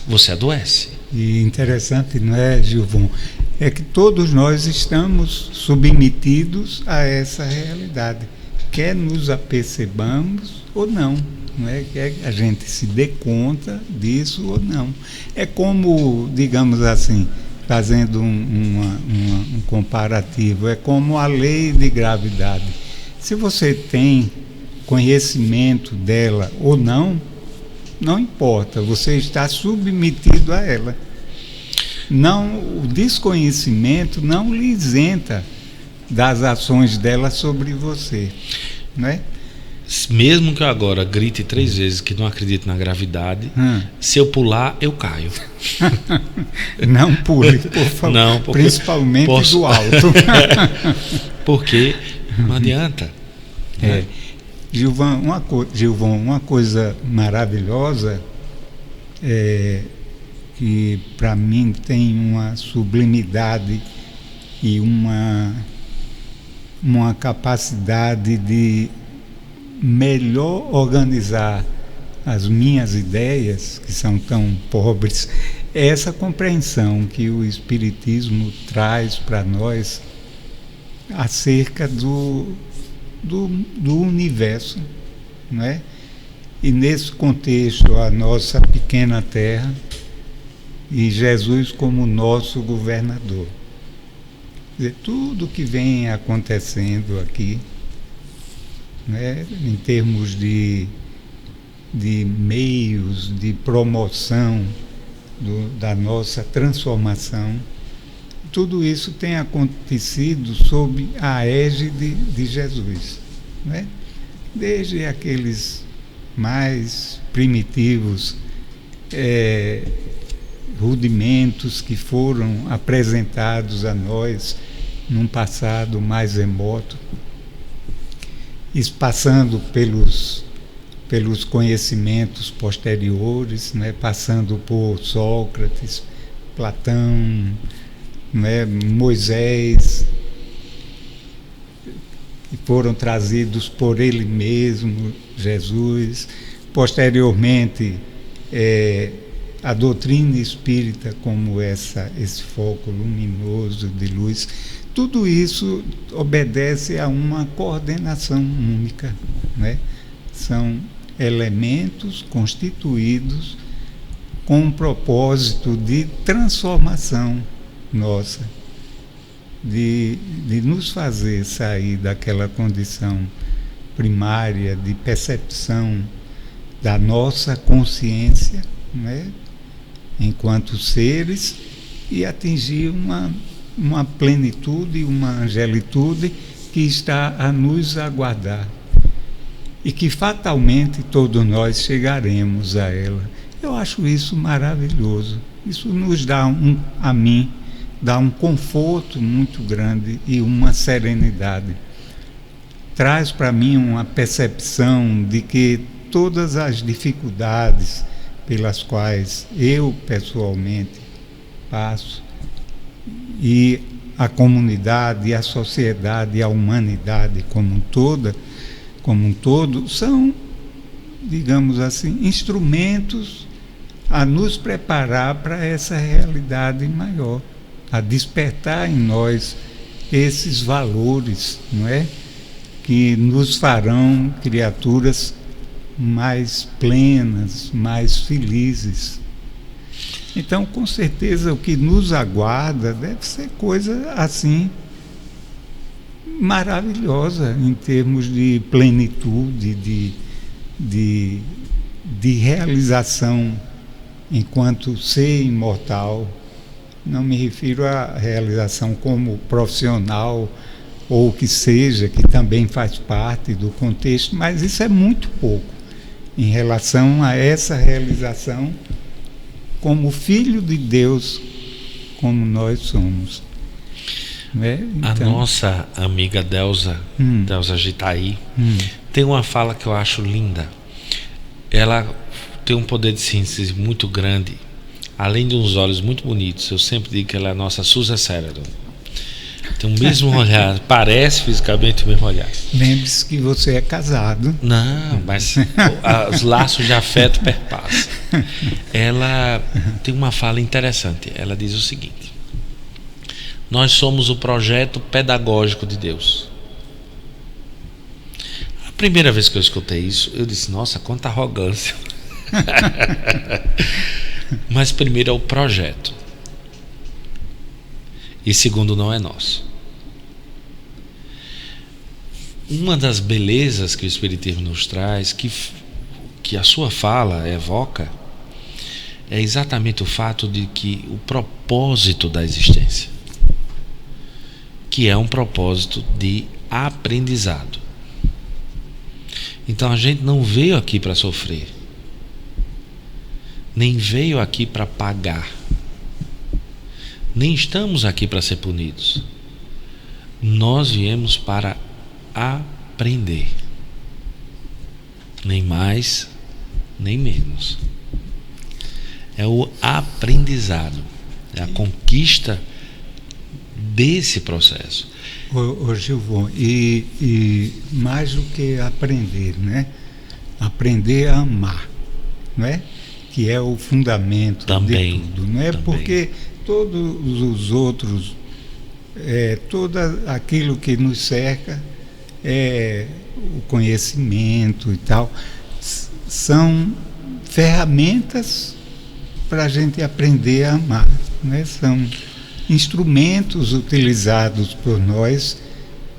Você adoece. E interessante, não é, Gilvão? É que todos nós estamos submetidos a essa realidade. Quer nos apercebamos ou não. Não é? Quer a gente se dê conta disso ou não. É como, digamos assim, fazendo um comparativo, é como a lei de gravidade. Se você tem conhecimento dela ou não, não importa, você está submetido a ela. Não, o desconhecimento não lhe isenta das ações dela sobre você, não é? Mesmo que eu agora grite 3 vezes que não acredito na gravidade, se eu pular, eu caio. Não pule, por favor. Não, porque principalmente do alto. Porque não adianta. Gilvão, uma coisa maravilhosa que para mim tem uma sublimidade e uma capacidade de melhor organizar as minhas ideias, que são tão pobres, é essa compreensão que o Espiritismo traz para nós acerca do universo, não é? E nesse contexto, a nossa pequena terra e Jesus como nosso governador. Quer dizer, tudo que vem acontecendo aqui, né, em termos de meios de promoção da nossa transformação, tudo isso tem acontecido sob a égide de Jesus, né? Desde aqueles mais primitivos rudimentos que foram apresentados a nós num passado mais remoto, passando pelos conhecimentos posteriores, né, passando por Sócrates, Platão, né, Moisés, que foram trazidos por ele mesmo, Jesus, posteriormente a doutrina espírita como esse foco luminoso de luz. Tudo isso obedece a uma coordenação única, né? São elementos constituídos com um propósito de transformação nossa, de nos fazer sair daquela condição primária de percepção da nossa consciência, né, enquanto seres, e atingir uma plenitude, uma angelitude que está a nos aguardar e que fatalmente todos nós chegaremos a ela. Eu acho isso maravilhoso. Isso nos dá a mim dá um conforto muito grande e uma serenidade. Traz para mim uma percepção de que todas as dificuldades pelas quais eu pessoalmente passo, e a comunidade, e a sociedade, e a humanidade como um todo, são, digamos assim, instrumentos a nos preparar para essa realidade maior, a despertar em nós esses valores, não é? Que nos farão criaturas mais plenas, mais felizes. Então, com certeza, o que nos aguarda deve ser coisa assim maravilhosa em termos de plenitude, de realização enquanto ser imortal. Não me refiro à realização como profissional ou o que seja, que também faz parte do contexto, mas isso é muito pouco em relação a essa realização como filho de Deus, como nós somos. Né? A Então, nossa amiga Delza Gitaí, tem uma fala que eu acho linda. Ela tem um poder de síntese muito grande, além de uns olhos muito bonitos. Eu sempre digo que ela é a nossa Susan Sarandon. Tem o mesmo olhar, parece fisicamente o mesmo olhar. lembre-se que você é casado. Não, mas os laços de afeto perpassam. Ela tem uma fala interessante. Ela diz o seguinte: nós somos o projeto pedagógico de Deus. A primeira vez que eu escutei isso, eu disse: nossa, quanta arrogância. Mas primeiro é o projeto, e segundo, não é nosso. Uma das belezas que o Espiritismo nos traz, que a sua fala evoca, é exatamente o fato de que o propósito da existência, que é um propósito de aprendizado. Então a gente não veio aqui para sofrer, nem veio aqui para pagar, nem estamos aqui para ser punidos. Nós viemos para aprender, nem mais nem menos. É o aprendizado, é a conquista desse processo. Ô Gilvão, e mais do que aprender, né? Aprender a amar, não é? Que é o fundamento Também, de tudo, não é? também. Porque todos os outros, todo aquilo que nos cerca, o conhecimento e tal, são ferramentas para a gente aprender a amar, né? São instrumentos utilizados por nós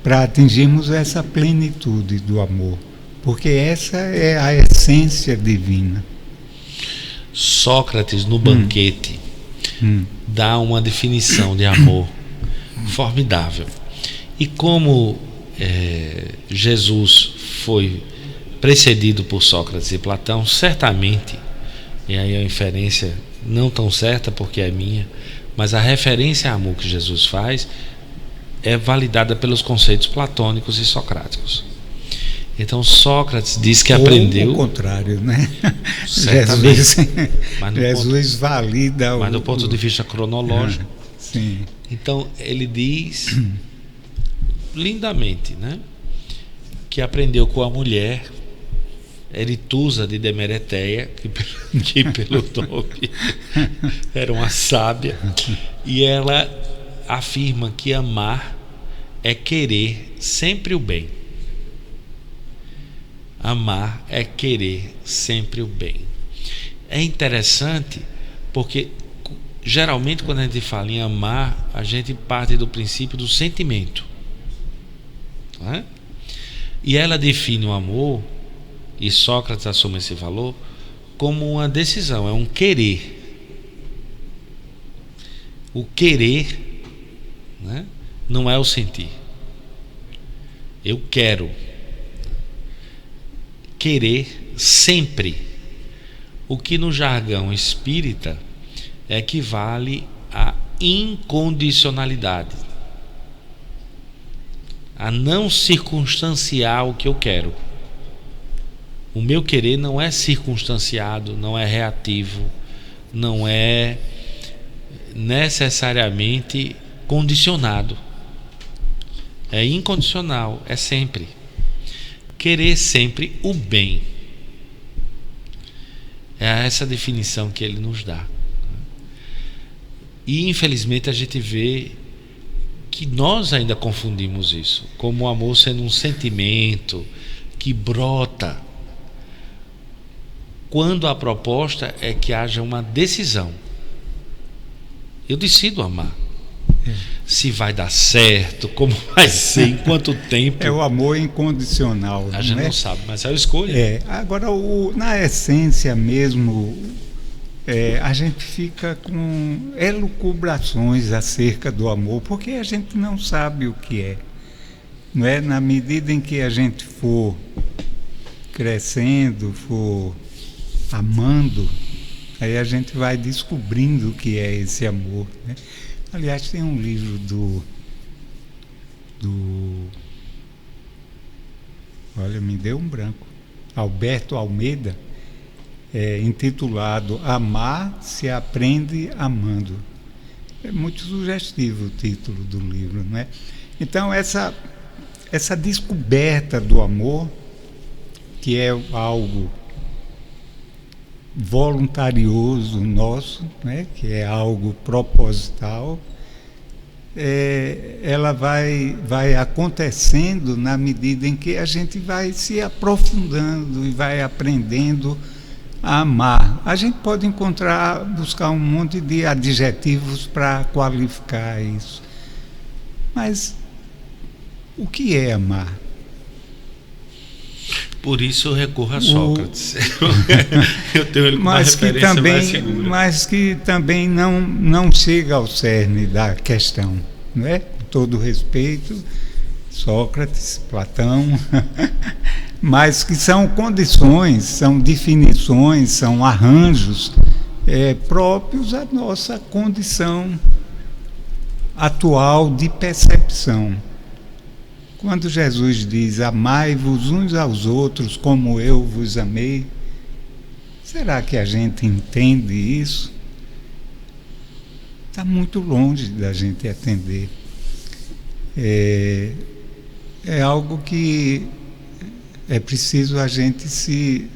para atingirmos essa plenitude do amor, porque essa é a essência divina. Sócrates, no banquete, dá uma definição de amor formidável. E como Jesus foi precedido por Sócrates e Platão, certamente, e aí a inferência não tão certa porque é minha, mas a referência a amor que Jesus faz é validada pelos conceitos platônicos e socráticos. Então Sócrates diz que aprendeu. Ou o contrário, né? Jesus valida mas do ponto de vista cronológico. Sim. Então ele diz lindamente, né, que aprendeu com a mulher Eritusa de Demereteia, que pelo nome era uma sábia, e ela afirma que amar é querer sempre o bem. Amar é querer sempre o bem. É interessante porque geralmente quando a gente fala em amar, a gente parte do princípio do sentimento, não é? E ela define o amor, e Sócrates assume esse valor, como uma decisão, é um querer. O querer, né, não é o sentir. Eu quero. Querer sempre, o que no jargão espírita equivale à incondicionalidade, a não circunstanciar o que eu quero. O meu querer não é circunstanciado, não é reativo, não é necessariamente condicionado. É incondicional, é sempre. Querer sempre o bem. É essa definição que ele nos dá. E infelizmente a gente vê que nós ainda confundimos isso, como o amor sendo um sentimento que brota, quando a proposta é que haja uma decisão. Eu decido amar. Se vai dar certo, como vai ser, em quanto tempo. É o amor incondicional. A gente não sabe, mas é a escolha. Agora, na essência mesmo, a gente fica com elucubrações acerca do amor, porque a gente não sabe o que é. Não é? Na medida em que a gente for crescendo, for amando, Aí a gente vai descobrindo o que é esse amor, né? Aliás, tem um livro olha, me deu um branco, Alberto Almeida, intitulado Amar se aprende amando. É muito sugestivo o título do livro, né? Então, essa descoberta do amor, que é algo voluntarioso nosso, né? Que é algo proposital, ela vai acontecendo na medida em que a gente vai se aprofundando e vai aprendendo a amar. A gente pode buscar um monte de adjetivos para qualificar isso. Mas o que é amar? Por isso eu recorro a Sócrates. Eu tenho ele como uma referência mais segura. Mas que também não chega ao cerne da questão, não é? Com todo respeito, Sócrates, Platão, mas que são condições, são definições, são arranjos próprios da nossa condição atual de percepção. Quando Jesus diz, amai-vos uns aos outros como eu vos amei, será que a gente entende isso? Está muito longe da gente entender. É algo que é preciso a gente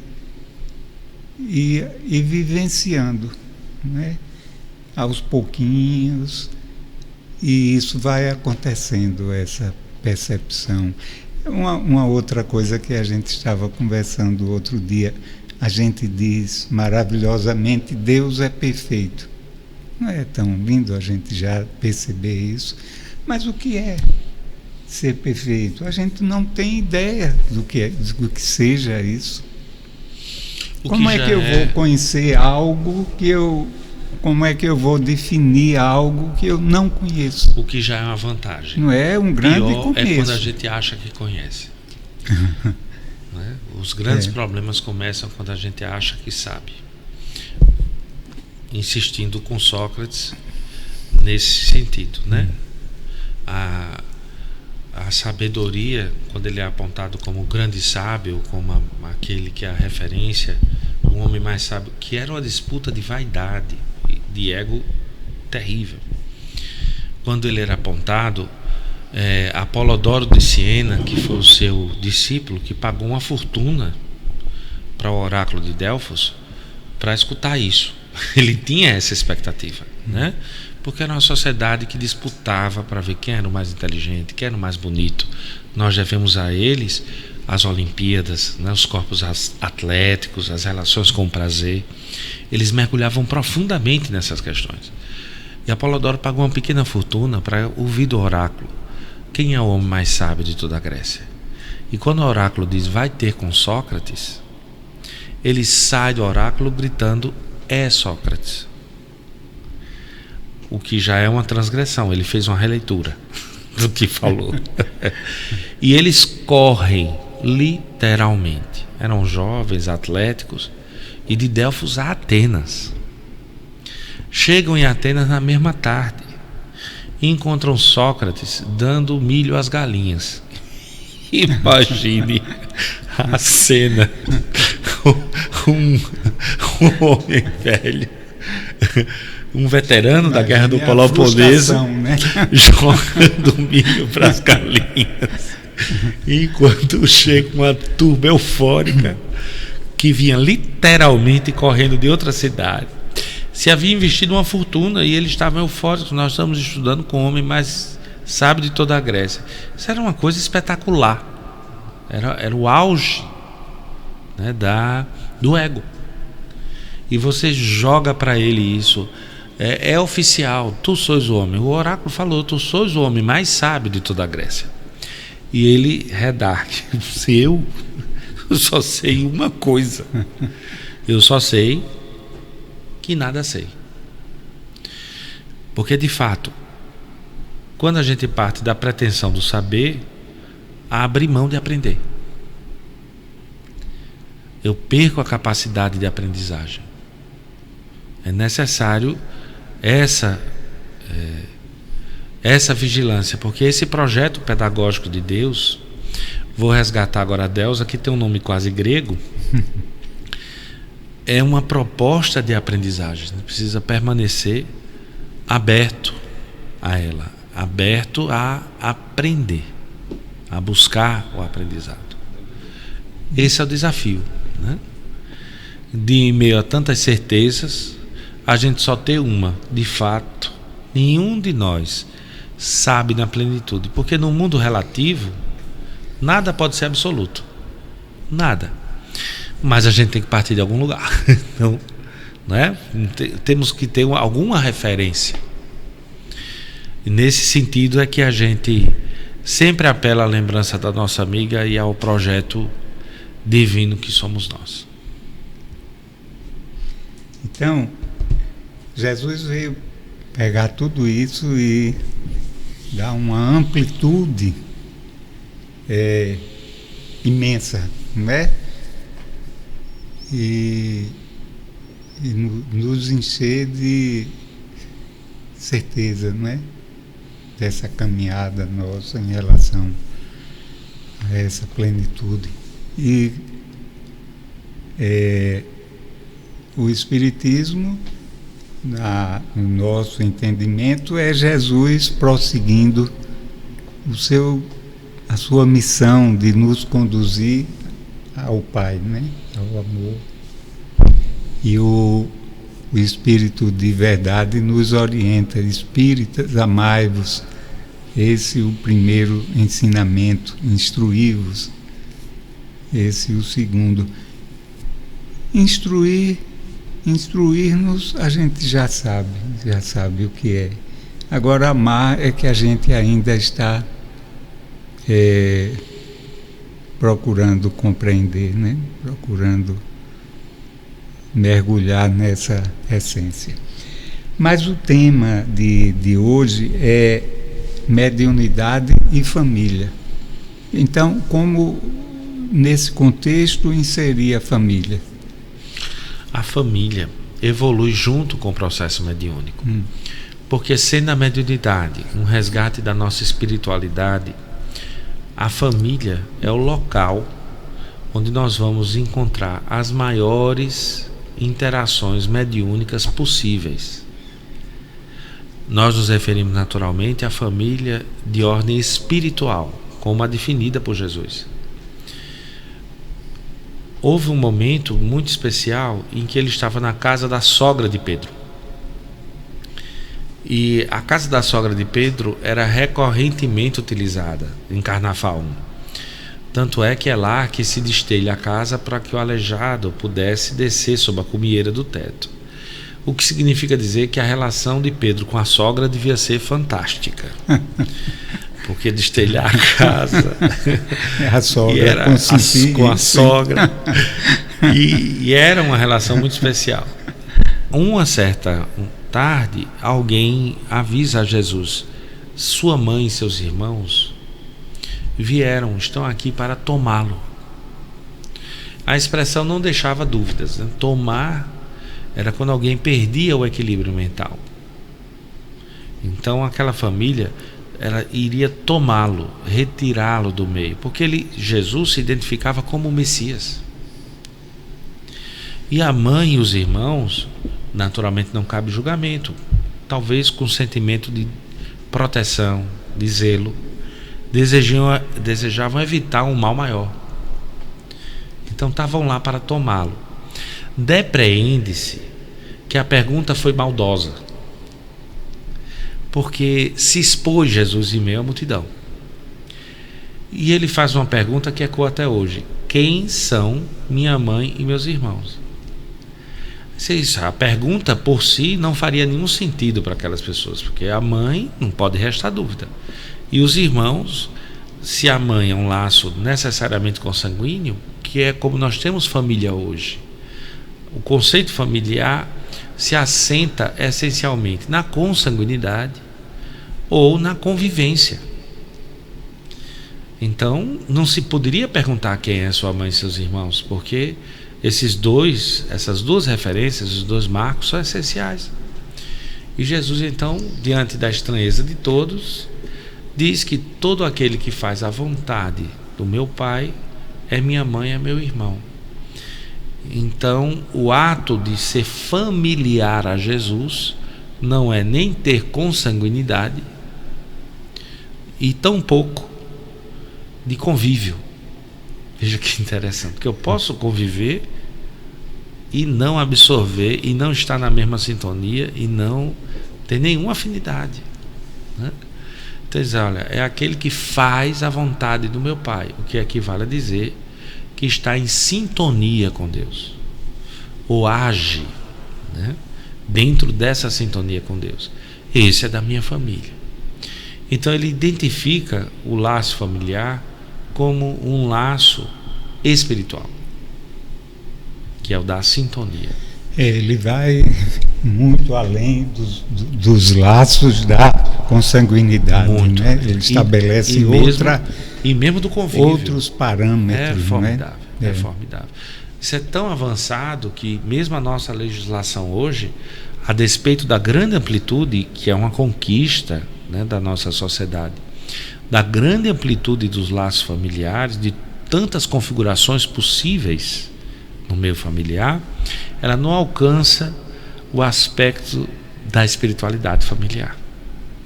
ir vivenciando, né? Aos pouquinhos, e isso vai acontecendo, essa percepção. Uma outra coisa que a gente estava conversando outro dia, a gente diz maravilhosamente, Deus é perfeito. Não é tão lindo a gente já perceber isso? Mas o que é ser perfeito? A gente não tem ideia do que seja isso. Como é que eu vou conhecer algo como é que eu vou definir algo que eu não conheço? O que já é uma vantagem. Não é um grande começo. É quando a gente acha que conhece. Né? Os grandes problemas começam quando a gente acha que sabe. Insistindo com Sócrates nesse sentido, né? A sabedoria, quando ele é apontado como grande sábio, como aquele que é a referência, o homem mais sábio, que era uma disputa de vaidade, de ego terrível. Quando ele era apontado, Apolodoro de Siena, que foi o seu discípulo, que pagou uma fortuna para o oráculo de Delfos para escutar isso. Ele tinha essa expectativa, né? Porque era uma sociedade que disputava para ver quem era o mais inteligente, quem era o mais bonito. Nós devemos a eles as Olimpíadas, né? Os corpos atléticos, as relações com o prazer. Eles mergulhavam profundamente nessas questões. E Apolodoro pagou uma pequena fortuna para ouvir do oráculo quem é o homem mais sábio de toda a Grécia. E quando o oráculo diz vai ter com Sócrates, ele sai do oráculo gritando é Sócrates. O que já é uma transgressão. Ele fez uma releitura do que falou. E eles correm literalmente. Eram jovens, atléticos, e de Delfos a Atenas. Chegam em Atenas na mesma tarde e encontram Sócrates dando milho às galinhas. Imagine a cena. Um homem velho, um veterano da guerra do Peloponeso, né? jogando milho para as galinhas, enquanto chega uma turba eufórica que vinha literalmente correndo de outra cidade. Se havia investido uma fortuna e eles estavam eufóricos. Nós estamos estudando com o homem mais sábio de toda a Grécia. Isso era uma coisa espetacular. Era o auge, né, do ego. E você joga para ele isso. É oficial, tu sois o homem. O oráculo falou, tu sois o homem mais sábio de toda a Grécia. E ele redargue, eu só sei uma coisa. Eu só sei que nada sei. Porque de fato, quando a gente parte da pretensão do saber, abre mão de aprender. Eu perco a capacidade de aprendizagem. É necessário essa vigilância, porque esse projeto pedagógico de Deus, vou resgatar agora a Delza, que tem um nome quase grego, é uma proposta de aprendizagem. A gente precisa permanecer aberto a ela, aberto a aprender, a buscar o aprendizado. Esse é o desafio, né? De meio a tantas certezas, a gente só ter uma. De fato, nenhum de nós sabe na plenitude, porque no mundo relativo nada pode ser absoluto, nada, mas a gente tem que partir de algum lugar. Então, né? Temos que ter alguma referência, e nesse sentido é que a gente sempre apela à lembrança da nossa amiga e ao projeto divino que somos nós. Então, Jesus veio pegar tudo isso e dar uma amplitude imensa, não é? E nos encher de certeza, não é? Dessa caminhada nossa em relação a essa plenitude. E o Espiritismo, no nosso entendimento, é Jesus prosseguindo a sua missão de nos conduzir ao Pai, né? Ao amor. E o Espírito de verdade nos orienta: espíritas, amai-vos. Esse é o primeiro ensinamento, instruí-vos. Esse é o segundo. Instruir-nos a gente já sabe o que é. Agora, amar é que a gente ainda está procurando compreender, né? Procurando mergulhar nessa essência. Mas o tema de hoje é mediunidade e família. Então, como nesse contexto inserir a família? A família evolui junto com o processo mediúnico. Porque, sendo a mediunidade um resgate da nossa espiritualidade, a família é o local onde nós vamos encontrar as maiores interações mediúnicas possíveis. Nós nos referimos naturalmente à família de ordem espiritual, como a definida por Jesus. Houve um momento muito especial em que ele estava na casa da sogra de Pedro. E a casa da sogra de Pedro era recorrentemente utilizada em Carnaval 1. Tanto é que é lá que se destelha a casa para que o aleijado pudesse descer sob a cumieira do teto. O que significa dizer que a relação de Pedro com a sogra devia ser fantástica. Porque destelhar a casa a sogra era com a sogra e era uma relação muito especial. Uma certa tarde, alguém avisa a Jesus: sua mãe e seus irmãos estão aqui para tomá-lo. A expressão não deixava dúvidas, né? Tomar era quando alguém perdia o equilíbrio mental. Então aquela família, ela iria tomá-lo, retirá-lo do meio, porque Jesus se identificava como o Messias. E a mãe e os irmãos, naturalmente não cabe julgamento, talvez com sentimento de proteção, de zelo, desejavam evitar um mal maior. Então estavam lá para tomá-lo. Depreende-se que a pergunta foi maldosa, porque se expôs Jesus em meio à multidão. E ele faz uma pergunta que ecoa até hoje: quem são minha mãe e meus irmãos? A pergunta por si não faria nenhum sentido para aquelas pessoas, porque a mãe não pode restar dúvida, e os irmãos, se a mãe é um laço necessariamente consanguíneo, que é como nós temos família hoje. O conceito familiar se assenta essencialmente na consanguinidade ou na convivência. Então não se poderia perguntar quem é sua mãe e seus irmãos, porque essas duas referências, os dois marcos, são essenciais. E Jesus, então, diante da estranheza de todos, diz que todo aquele que faz a vontade do meu Pai é minha mãe, é meu irmão. Então, o ato de ser familiar a Jesus não é nem ter consanguinidade e tampouco de convívio. Veja que interessante, porque eu posso conviver e não absorver e não estar na mesma sintonia e não ter nenhuma afinidade, né? Então, olha, é aquele que faz a vontade do meu Pai, o que equivale a dizer que está em sintonia com Deus, ou age, né, dentro dessa sintonia com Deus. Esse é da minha família. Então ele identifica o laço familiar como um laço espiritual, que é o da sintonia. Ele vai muito além dos laços da consanguinidade, Muito, né? Ele estabelece mesmo do convívio, outros parâmetros. É formidável, né? é formidável. Isso é tão avançado que mesmo a nossa legislação hoje, a despeito da grande amplitude, que é uma conquista, né, da nossa sociedade, da grande amplitude dos laços familiares, de tantas configurações possíveis no meio familiar, ela não alcança o aspecto da espiritualidade familiar,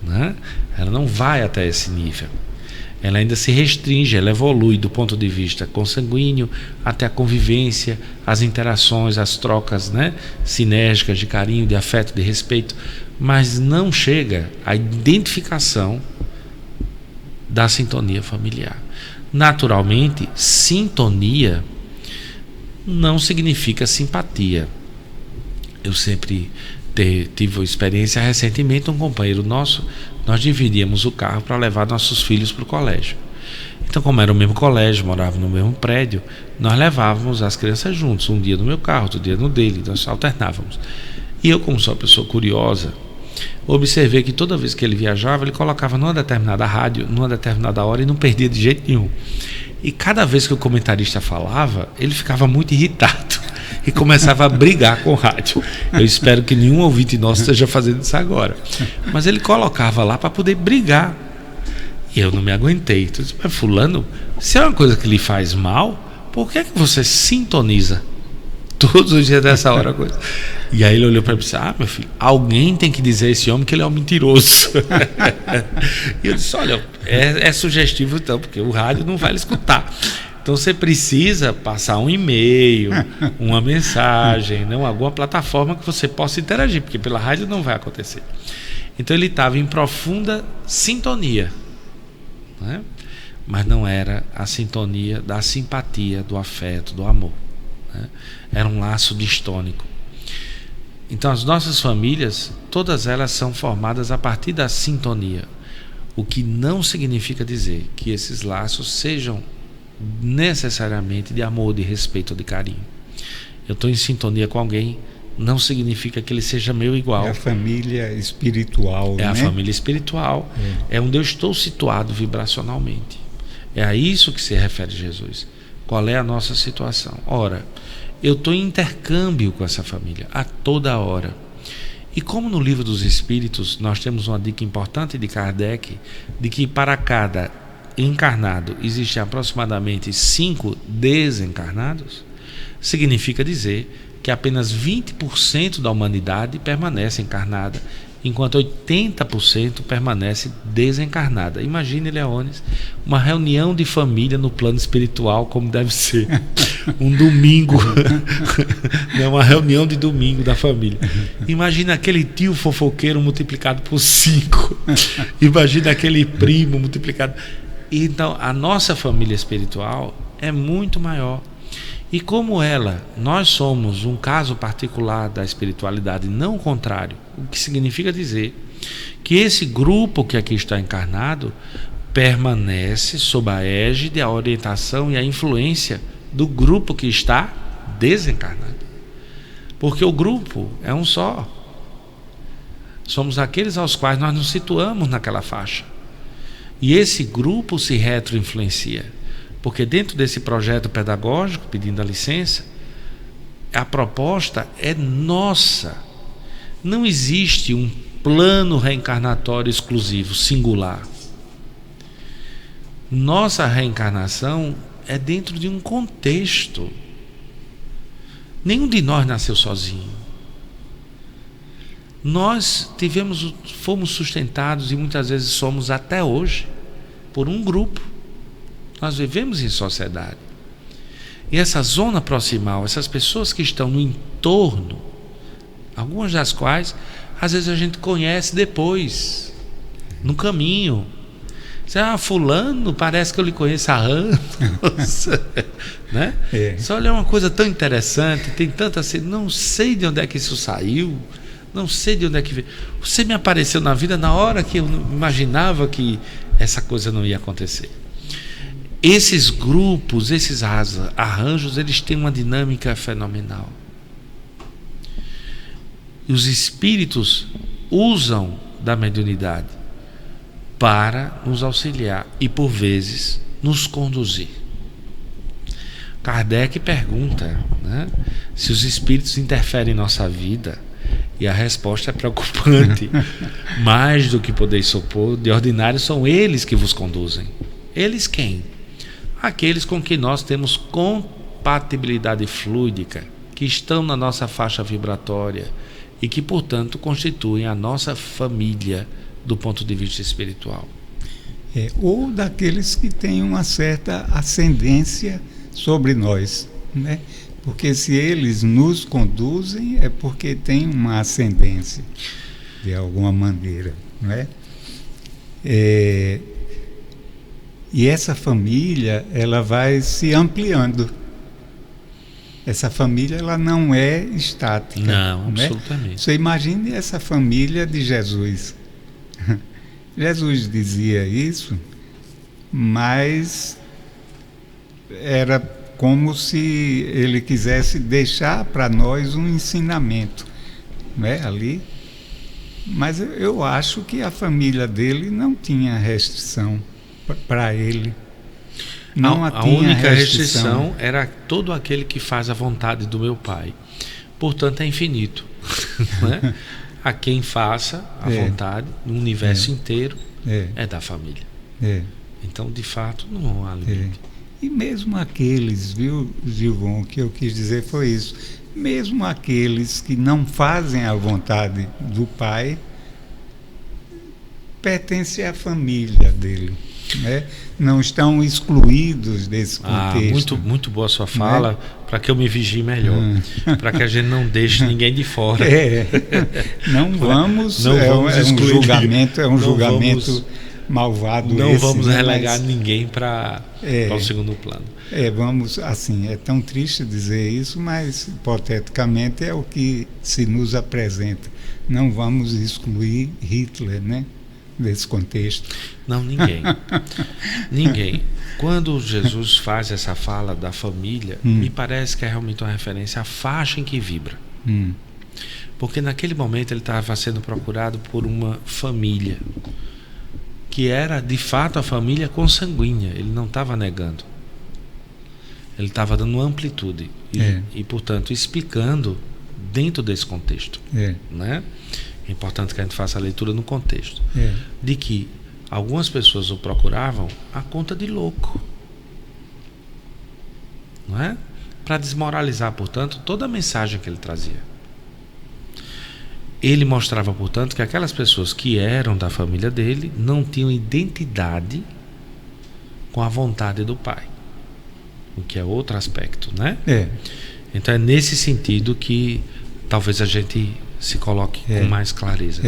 né? Ela não vai até esse nível. Ela ainda se restringe, ela evolui do ponto de vista consanguíneo até a convivência, as interações, as trocas, né, sinérgicas de carinho, de afeto, de respeito, mas não chega à identificação da sintonia familiar. Naturalmente, sintonia não significa simpatia. Eu sempre tive uma experiência recentemente, um companheiro nosso, nós dividíamos o carro para levar nossos filhos para o colégio. Então, como era o mesmo colégio, morava no mesmo prédio, nós levávamos as crianças juntos, um dia no meu carro, outro dia no dele, nós alternávamos. E eu, como sou uma pessoa curiosa, observei que toda vez que ele viajava, ele colocava numa determinada rádio, numa determinada hora, e não perdia de jeito nenhum. E cada vez que o comentarista falava, ele ficava muito irritado e começava a brigar com o rádio. Eu espero que nenhum ouvinte nosso esteja fazendo isso agora. Mas ele colocava lá para poder brigar. E eu não me aguentei. Eu disse, mas fulano, se é uma coisa que lhe faz mal, por que é que você sintoniza todos os dias dessa hora? Coisa? E aí ele olhou para mim e disse, meu filho, alguém tem que dizer a esse homem que ele é um mentiroso. E eu disse, olha, é sugestivo então, porque o rádio não vai lhe escutar. Então você precisa passar um e-mail, uma mensagem, não, alguma plataforma que você possa interagir, porque pela rádio não vai acontecer. Então ele estava em profunda sintonia, né? Mas não era a sintonia da simpatia, do afeto, do amor, né? Era um laço distônico. Então as nossas famílias, todas elas são formadas a partir da sintonia, o que não significa dizer que esses laços sejam necessariamente de amor, de respeito ou de carinho. Eu estou em sintonia com alguém, não significa que ele seja meu igual. É a família espiritual, é, né? A família espiritual, é onde eu estou situado vibracionalmente. É a isso que se refere Jesus. Qual é a nossa situação? Ora, eu estou em intercâmbio com essa família a toda hora. E como no Livro dos Espíritos nós temos uma dica importante de Kardec, de que para cada encarnado existem aproximadamente 5 desencarnados, significa dizer que apenas 20% da humanidade permanece encarnada, enquanto 80% permanece desencarnada. Imagine, Leones, uma reunião de família no plano espiritual, como deve ser um domingo, uma reunião de domingo da família. Imagina aquele tio fofoqueiro multiplicado por 5, imagina aquele primo multiplicado. Então a nossa família espiritual é muito maior. E como nós somos um caso particular da espiritualidade, não o contrário, o que significa dizer que esse grupo que aqui está encarnado permanece sob a égide, a orientação e a influência do grupo que está desencarnado. Porque o grupo é um só. Somos aqueles aos quais nós nos situamos naquela faixa. E esse grupo se retroinfluencia. Porque dentro desse projeto pedagógico, pedindo a licença, a proposta é nossa. Não existe um plano reencarnatório exclusivo, singular. Nossa reencarnação é dentro de um contexto. Nenhum de nós nasceu sozinho. Nós fomos sustentados, e muitas vezes somos até hoje, por um grupo. Nós vivemos em sociedade. E essa zona proximal, essas pessoas que estão no entorno, algumas das quais às vezes a gente conhece depois, no caminho. Fulano, parece que eu lhe conheço há anos. Né? Só olha, é uma coisa tão interessante, tem tanta assim, não sei de onde é que isso saiu, não sei de onde é que veio. Você me apareceu na vida na hora que eu imaginava que essa coisa não ia acontecer. Esses grupos, esses arranjos, eles têm uma dinâmica fenomenal. E os espíritos usam da mediunidade para nos auxiliar e, por vezes, nos conduzir. Kardec pergunta, né, se os espíritos interferem em nossa vida, e a resposta é preocupante. Mais do que podeis supor, de ordinário são eles que vos conduzem. Eles quem? Aqueles com que nós temos compatibilidade fluídica, que estão na nossa faixa vibratória e que, portanto, constituem a nossa família do ponto de vista espiritual. Ou daqueles que têm uma certa ascendência sobre nós, né? Porque se eles nos conduzem é porque tem uma ascendência de alguma maneira, não é? E essa família, ela vai se ampliando. Essa família, ela não é estática. Não, não absolutamente. É? Você imagine essa família de Jesus. Jesus dizia isso, mas era como se ele quisesse deixar para nós um ensinamento, né, ali. Mas eu acho que a família dele não tinha restrição para ele. Não a única restrição era todo aquele que faz a vontade do meu Pai. Portanto, é infinito. Né? A quem faça a vontade no universo inteiro é da família. Então, de fato, não há limite. E mesmo aqueles, viu, Gilvão, o que eu quis dizer foi isso. Mesmo aqueles que não fazem a vontade do Pai, pertencem à família dele. Né? Não estão excluídos desse contexto. Muito boa a sua fala, né? Para que eu me vigie melhor, para que a gente não deixe ninguém de fora. Não vamos excluir. É um julgamento malvado. Não vamos relegar ninguém para o segundo plano. Vamos, assim, é tão triste dizer isso, mas hipoteticamente é o que se nos apresenta. Não vamos excluir Hitler, né? Desse contexto. Não, ninguém. Ninguém. Quando Jesus faz essa fala da família, me parece que é realmente uma referência à faixa em que vibra. Porque naquele momento ele estava sendo procurado por uma família que era de fato a família consanguínea. Ele não estava negando. Ele estava dando uma amplitude e, portanto, explicando dentro desse contexto. Né? É importante que a gente faça a leitura no contexto de que algumas pessoas o procuravam a conta de louco, não é? Para desmoralizar, portanto, toda a mensagem que ele trazia. Ele mostrava, portanto, que aquelas pessoas que eram da família dele não tinham identidade com a vontade do Pai, o que é outro aspecto, né? Então é nesse sentido que talvez a gente se coloque com mais clareza.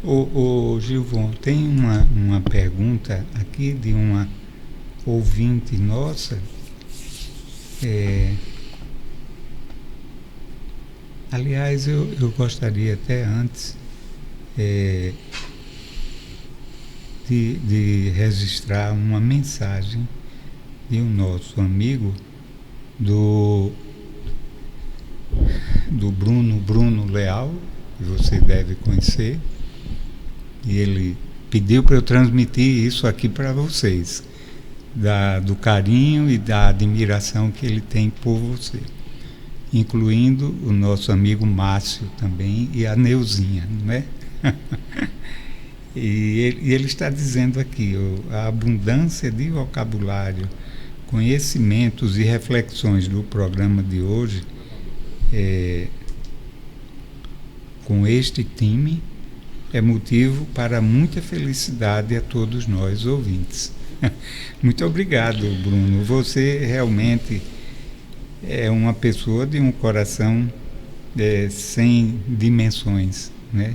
O Gilvão, tem uma pergunta aqui de uma ouvinte nossa. Aliás, eu gostaria até antes de registrar uma mensagem de um nosso amigo do Bruno Leal, que você deve conhecer, e ele pediu para eu transmitir isso aqui para vocês, do carinho e da admiração que ele tem por você. incluindo o nosso amigo Márcio também e a Neuzinha, não é? E ele está dizendo aqui, a abundância de vocabulário, conhecimentos e reflexões do programa de hoje, com este time, é motivo para muita felicidade a todos nós ouvintes. Muito obrigado, Bruno. Você realmente é uma pessoa de um coração sem dimensões, né?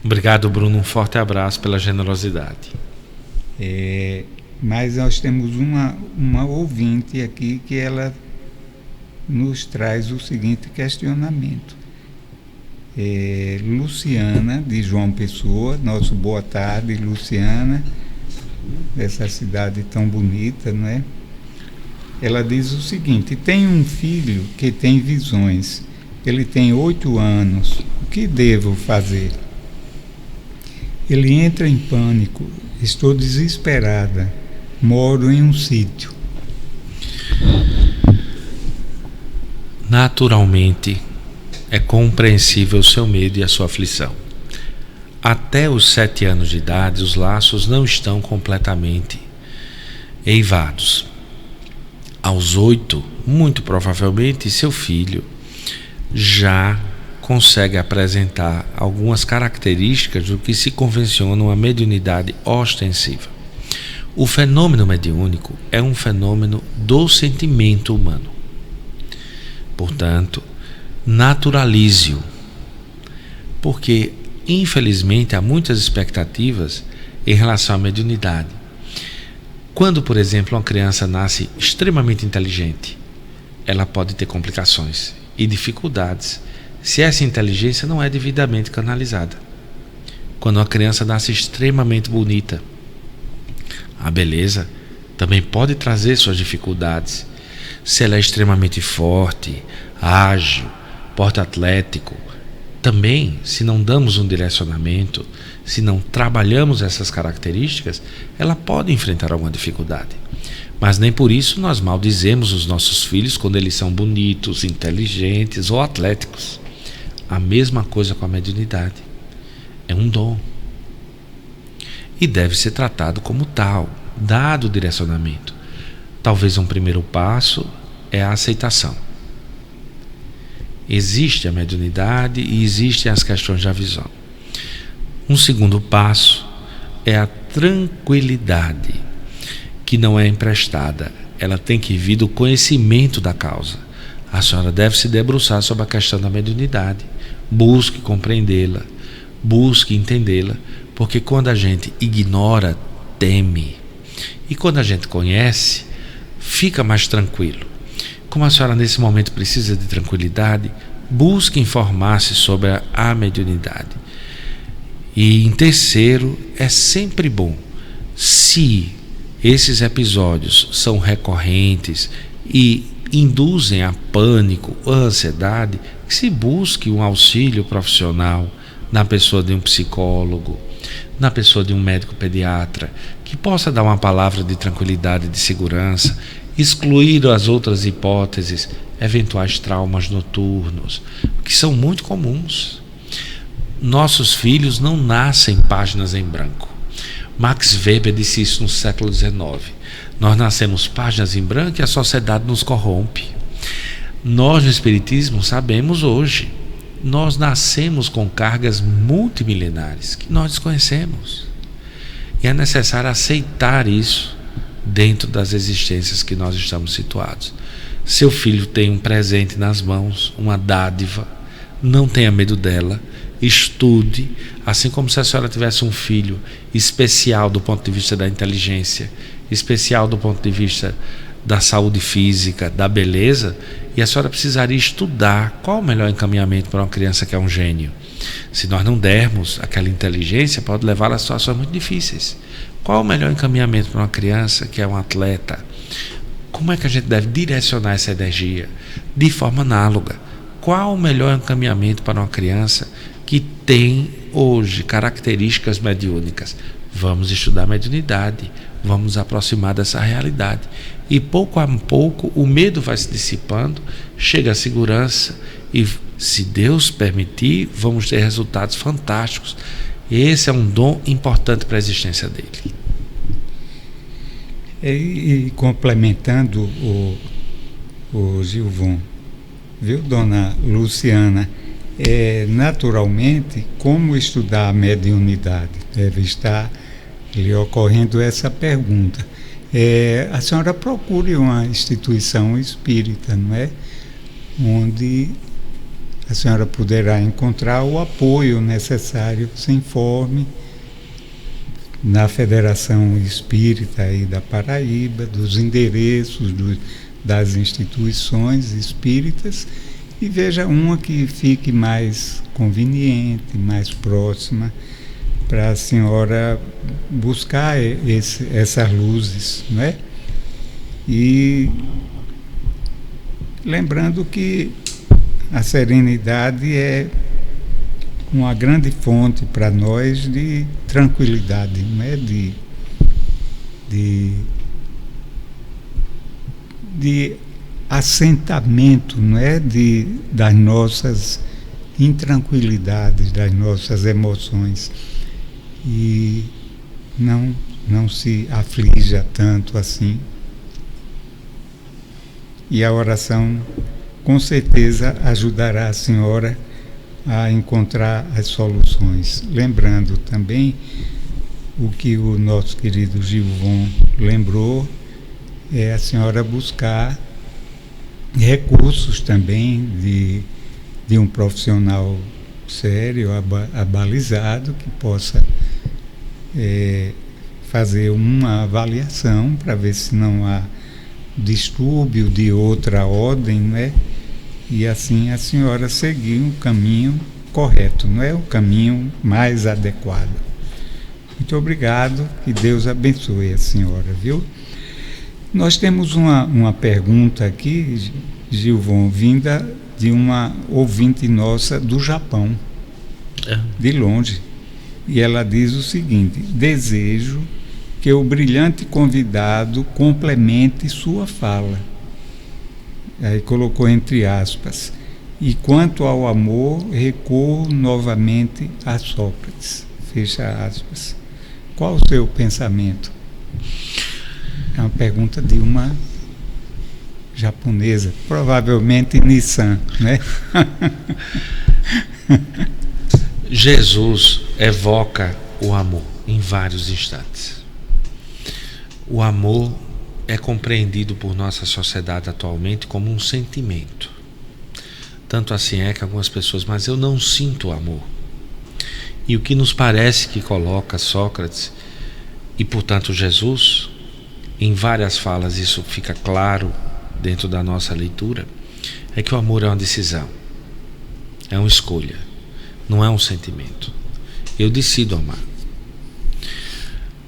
Obrigado, Bruno. Um forte abraço pela generosidade. Mas nós temos uma ouvinte aqui que ela nos traz o seguinte questionamento. Luciana, de João Pessoa, nosso boa tarde, Luciana, dessa cidade tão bonita, não é? Ela diz o seguinte: tem um filho que tem visões, ele tem 8 anos, o que devo fazer? Ele entra em pânico, estou desesperada, moro em um sítio. Naturalmente, é compreensível o seu medo e a sua aflição. Até os 7 anos de idade, os laços não estão completamente eivados. Aos 8, muito provavelmente, seu filho já consegue apresentar algumas características do que se convenciona uma mediunidade ostensiva. O fenômeno mediúnico é um fenômeno do sentimento humano. Portanto, naturalize-o, porque infelizmente há muitas expectativas em relação à mediunidade. Quando, por exemplo, uma criança nasce extremamente inteligente, ela pode ter complicações e dificuldades se essa inteligência não é devidamente canalizada. Quando uma criança nasce extremamente bonita, a beleza também pode trazer suas dificuldades. Se ela é extremamente forte, ágil, porte-atlético, também, se não damos um direcionamento, se não trabalhamos essas características, ela pode enfrentar alguma dificuldade. Mas nem por isso nós maldizemos os nossos filhos quando eles são bonitos, inteligentes ou atléticos. A mesma coisa com a mediunidade. É um dom. E deve ser tratado como tal, dado o direcionamento. Talvez um primeiro passo é a aceitação. Existe a mediunidade e existem as questões da visão. Um segundo passo é a tranquilidade, que não é emprestada. Ela tem que vir do conhecimento da causa. A senhora deve se debruçar sobre a questão da mediunidade. Busque compreendê-la, busque entendê-la, porque quando a gente ignora, teme. E quando a gente conhece, fica mais tranquilo. Como a senhora nesse momento precisa de tranquilidade, busque informar-se sobre a mediunidade. E em terceiro, é sempre bom, se esses episódios são recorrentes e induzem a pânico, a ansiedade, que se busque um auxílio profissional na pessoa de um psicólogo, na pessoa de um médico pediatra, que possa dar uma palavra de tranquilidade e de segurança, excluir as outras hipóteses, eventuais traumas noturnos, que são muito comuns. Nossos filhos não nascem páginas em branco. Max Weber disse isso no século XIX. Nós nascemos páginas em branco e a sociedade nos corrompe. Nós no Espiritismo sabemos hoje, nós nascemos com cargas multimilenares que nós desconhecemos. E é necessário aceitar isso dentro das existências que nós estamos situados. Seu filho tem um presente nas mãos, uma dádiva, não tenha medo dela, estude, assim como se a senhora tivesse um filho especial do ponto de vista da inteligência, especial do ponto de vista da saúde física, da beleza, e a senhora precisaria estudar qual o melhor encaminhamento para uma criança que é um gênio. Se nós não dermos aquela inteligência, pode levá-la a situações muito difíceis. Qual o melhor encaminhamento para uma criança que é um atleta? Como é que a gente deve direcionar essa energia? De forma análoga. Qual o melhor encaminhamento para uma criança que tem hoje características mediúnicas? Vamos estudar mediunidade, vamos nos aproximar dessa realidade. E pouco a pouco o medo vai se dissipando, chega a segurança e, se Deus permitir, vamos ter resultados fantásticos. Esse é um dom importante para a existência dele. E complementando o Gilvon, viu, dona Luciana, naturalmente, como estudar a mediunidade? Deve estar lhe ocorrendo essa pergunta. A senhora procure uma instituição espírita, não é? Onde a senhora poderá encontrar o apoio necessário, se informe na Federação Espírita aí da Paraíba, dos endereços das instituições espíritas, e veja uma que fique mais conveniente, mais próxima, para a senhora buscar essas luzes, não é? E lembrando que a serenidade é uma grande fonte para nós de tranquilidade, não é? De assentamento, não é? Das nossas intranquilidades, das nossas emoções. E não se aflija tanto assim. E a oração, com certeza, ajudará a senhora a encontrar as soluções. Lembrando também o que o nosso querido Gilvon lembrou, é a senhora buscar recursos também de um profissional sério, abalizado, que possa fazer uma avaliação para ver se não há distúrbio de outra ordem, né? E assim a senhora seguir um caminho correto, não é? O caminho mais adequado. Muito obrigado, que Deus abençoe a senhora, viu? Nós temos uma pergunta aqui, Gilvon, vinda de uma ouvinte nossa do Japão, de longe. E ela diz o seguinte: desejo que o brilhante convidado complemente sua fala. Aí colocou entre aspas: e quanto ao amor, recorro novamente a Sócrates. Fecha aspas. Qual o seu pensamento? É uma pergunta de uma japonesa, provavelmente Nissan, né? Jesus evoca o amor em vários instantes. O amor é compreendido por nossa sociedade atualmente como um sentimento. Tanto assim é que algumas pessoas, mas eu não sinto amor. E o que nos parece que coloca Sócrates e, portanto, Jesus, em várias falas isso fica claro dentro da nossa leitura, é que o amor é uma decisão, é uma escolha, não é um sentimento. Eu decido amar.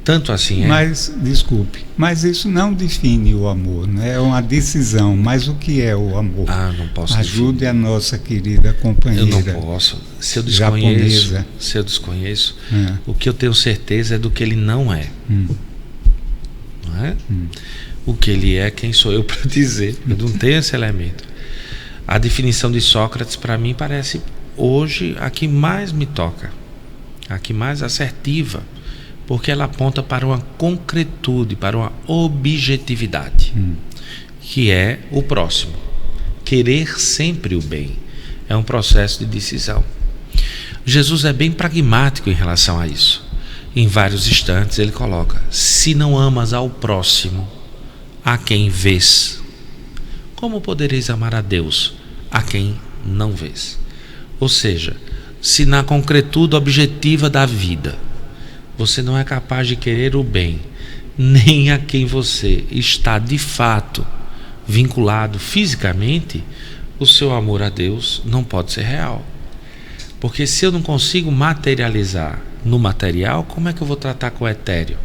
Tanto assim é. Mas, desculpe, mas isso não define o amor, não é uma decisão. Mas o que é o amor? Não posso Ajude definir. a nossa querida companheira. Eu não posso. Se eu desconheço, o que eu tenho certeza é do que ele não é. Não é? O que ele é, quem sou eu para dizer? Eu não tenho esse elemento. A definição de Sócrates, para mim, parece hoje a que mais me toca, a que mais assertiva, porque ela aponta para uma concretude, para uma objetividade, que é o próximo. Querer sempre o bem é um processo de decisão. Jesus é bem pragmático em relação a isso. Em vários instantes ele coloca: se não amas ao próximo, a quem vês, como podereis amar a Deus, a quem não vês? Ou seja, se na concretude objetiva da vida você não é capaz de querer o bem, nem a quem você está de fato vinculado fisicamente, o seu amor a Deus não pode ser real. Porque se eu não consigo materializar no material, como é que eu vou tratar com o etéreo?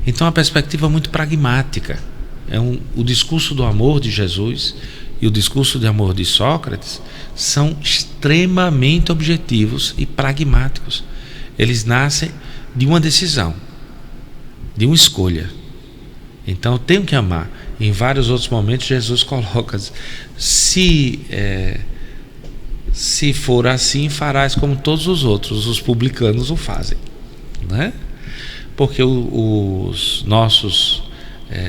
Então a perspectiva é muito pragmática. O discurso do amor de Jesus e o discurso de amor de Sócrates são extremamente objetivos e pragmáticos. Eles nascem de uma decisão. de uma escolha. Então eu tenho que amar. Em vários outros momentos Jesus coloca: se for assim, farás como todos os outros, os publicanos o fazem, né? Porque os nossos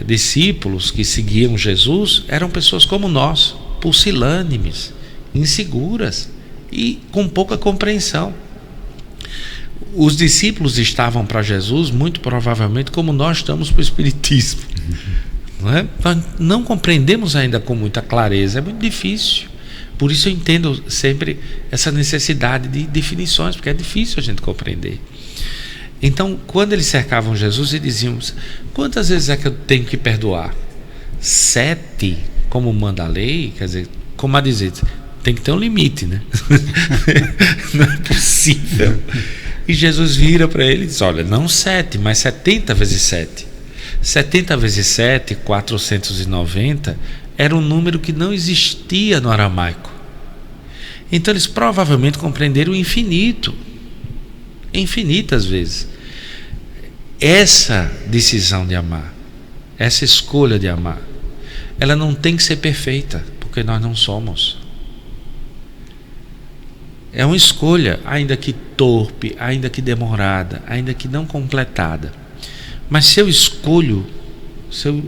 discípulos que seguiam Jesus eram pessoas como nós, pusilânimes, inseguras e com pouca compreensão. Os discípulos estavam para Jesus muito provavelmente como nós estamos para o Espiritismo, não é? Nós não compreendemos ainda com muita clareza, é muito difícil. Por isso eu entendo sempre essa necessidade de definições, porque é difícil a gente compreender. Então, quando eles cercavam Jesus e diziam: quantas vezes é que eu tenho que perdoar? 7, como manda a lei? Quer dizer, como a dizer, tem que ter um limite, né? Não é possível. E Jesus vira para ele e diz: olha, não 7, mas 70 vezes 7. 70 vezes 7, 490, era um número que não existia no aramaico. Então eles provavelmente compreenderam o infinito, infinitas vezes. Essa decisão de amar, essa escolha de amar, ela não tem que ser perfeita, porque nós não somos. É uma escolha, ainda que torpe, ainda que demorada, ainda que não completada. Mas se eu escolho, se eu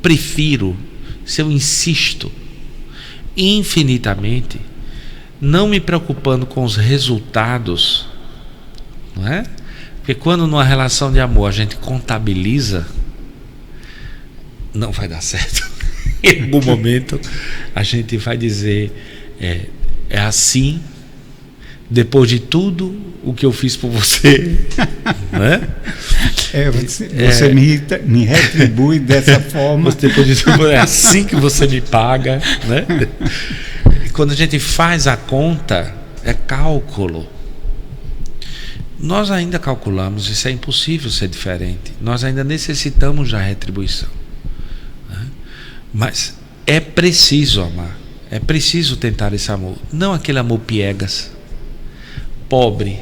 prefiro, se eu insisto infinitamente, não me preocupando com os resultados, não é? Porque quando numa relação de amor a gente contabiliza, não vai dar certo. Em algum momento a gente vai dizer: é assim, depois de tudo o que eu fiz por você, né? Você me retribui dessa forma. Depois de tudo, é assim que você me paga, né? E quando a gente faz a conta, é cálculo. Nós ainda calculamos, isso é impossível ser diferente. Nós ainda necessitamos da retribuição, né? Mas é preciso amar, é preciso tentar esse amor, não aquele amor piegas, pobre,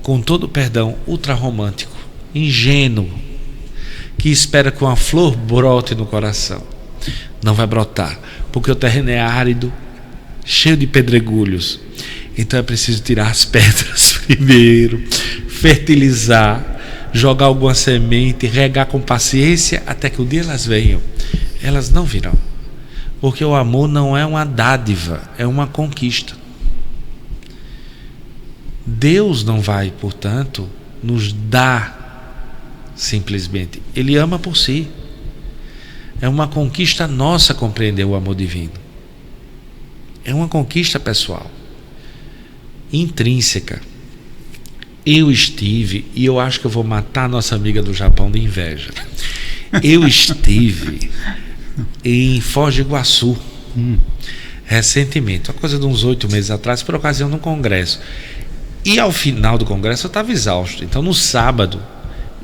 com todo perdão, ultrarromântico, ingênuo, que espera que uma flor brote no coração. Não vai brotar, porque o terreno é árido, cheio de pedregulhos. Então é preciso tirar as pedras primeiro, fertilizar, jogar alguma semente, regar com paciência até que um dia elas venham. Elas não virão, porque o amor não é uma dádiva, é uma conquista. Deus não vai, portanto, nos dar simplesmente. Ele ama por si. É uma conquista nossa compreender o amor divino. É uma conquista pessoal, intrínseca. Eu estive, e eu acho que eu vou matar a nossa amiga do Japão de inveja. Eu estive em Foz do Iguaçu recentemente, uma coisa de uns 8 meses atrás, por ocasião de um congresso. E ao final do congresso eu estava exausto. Então no sábado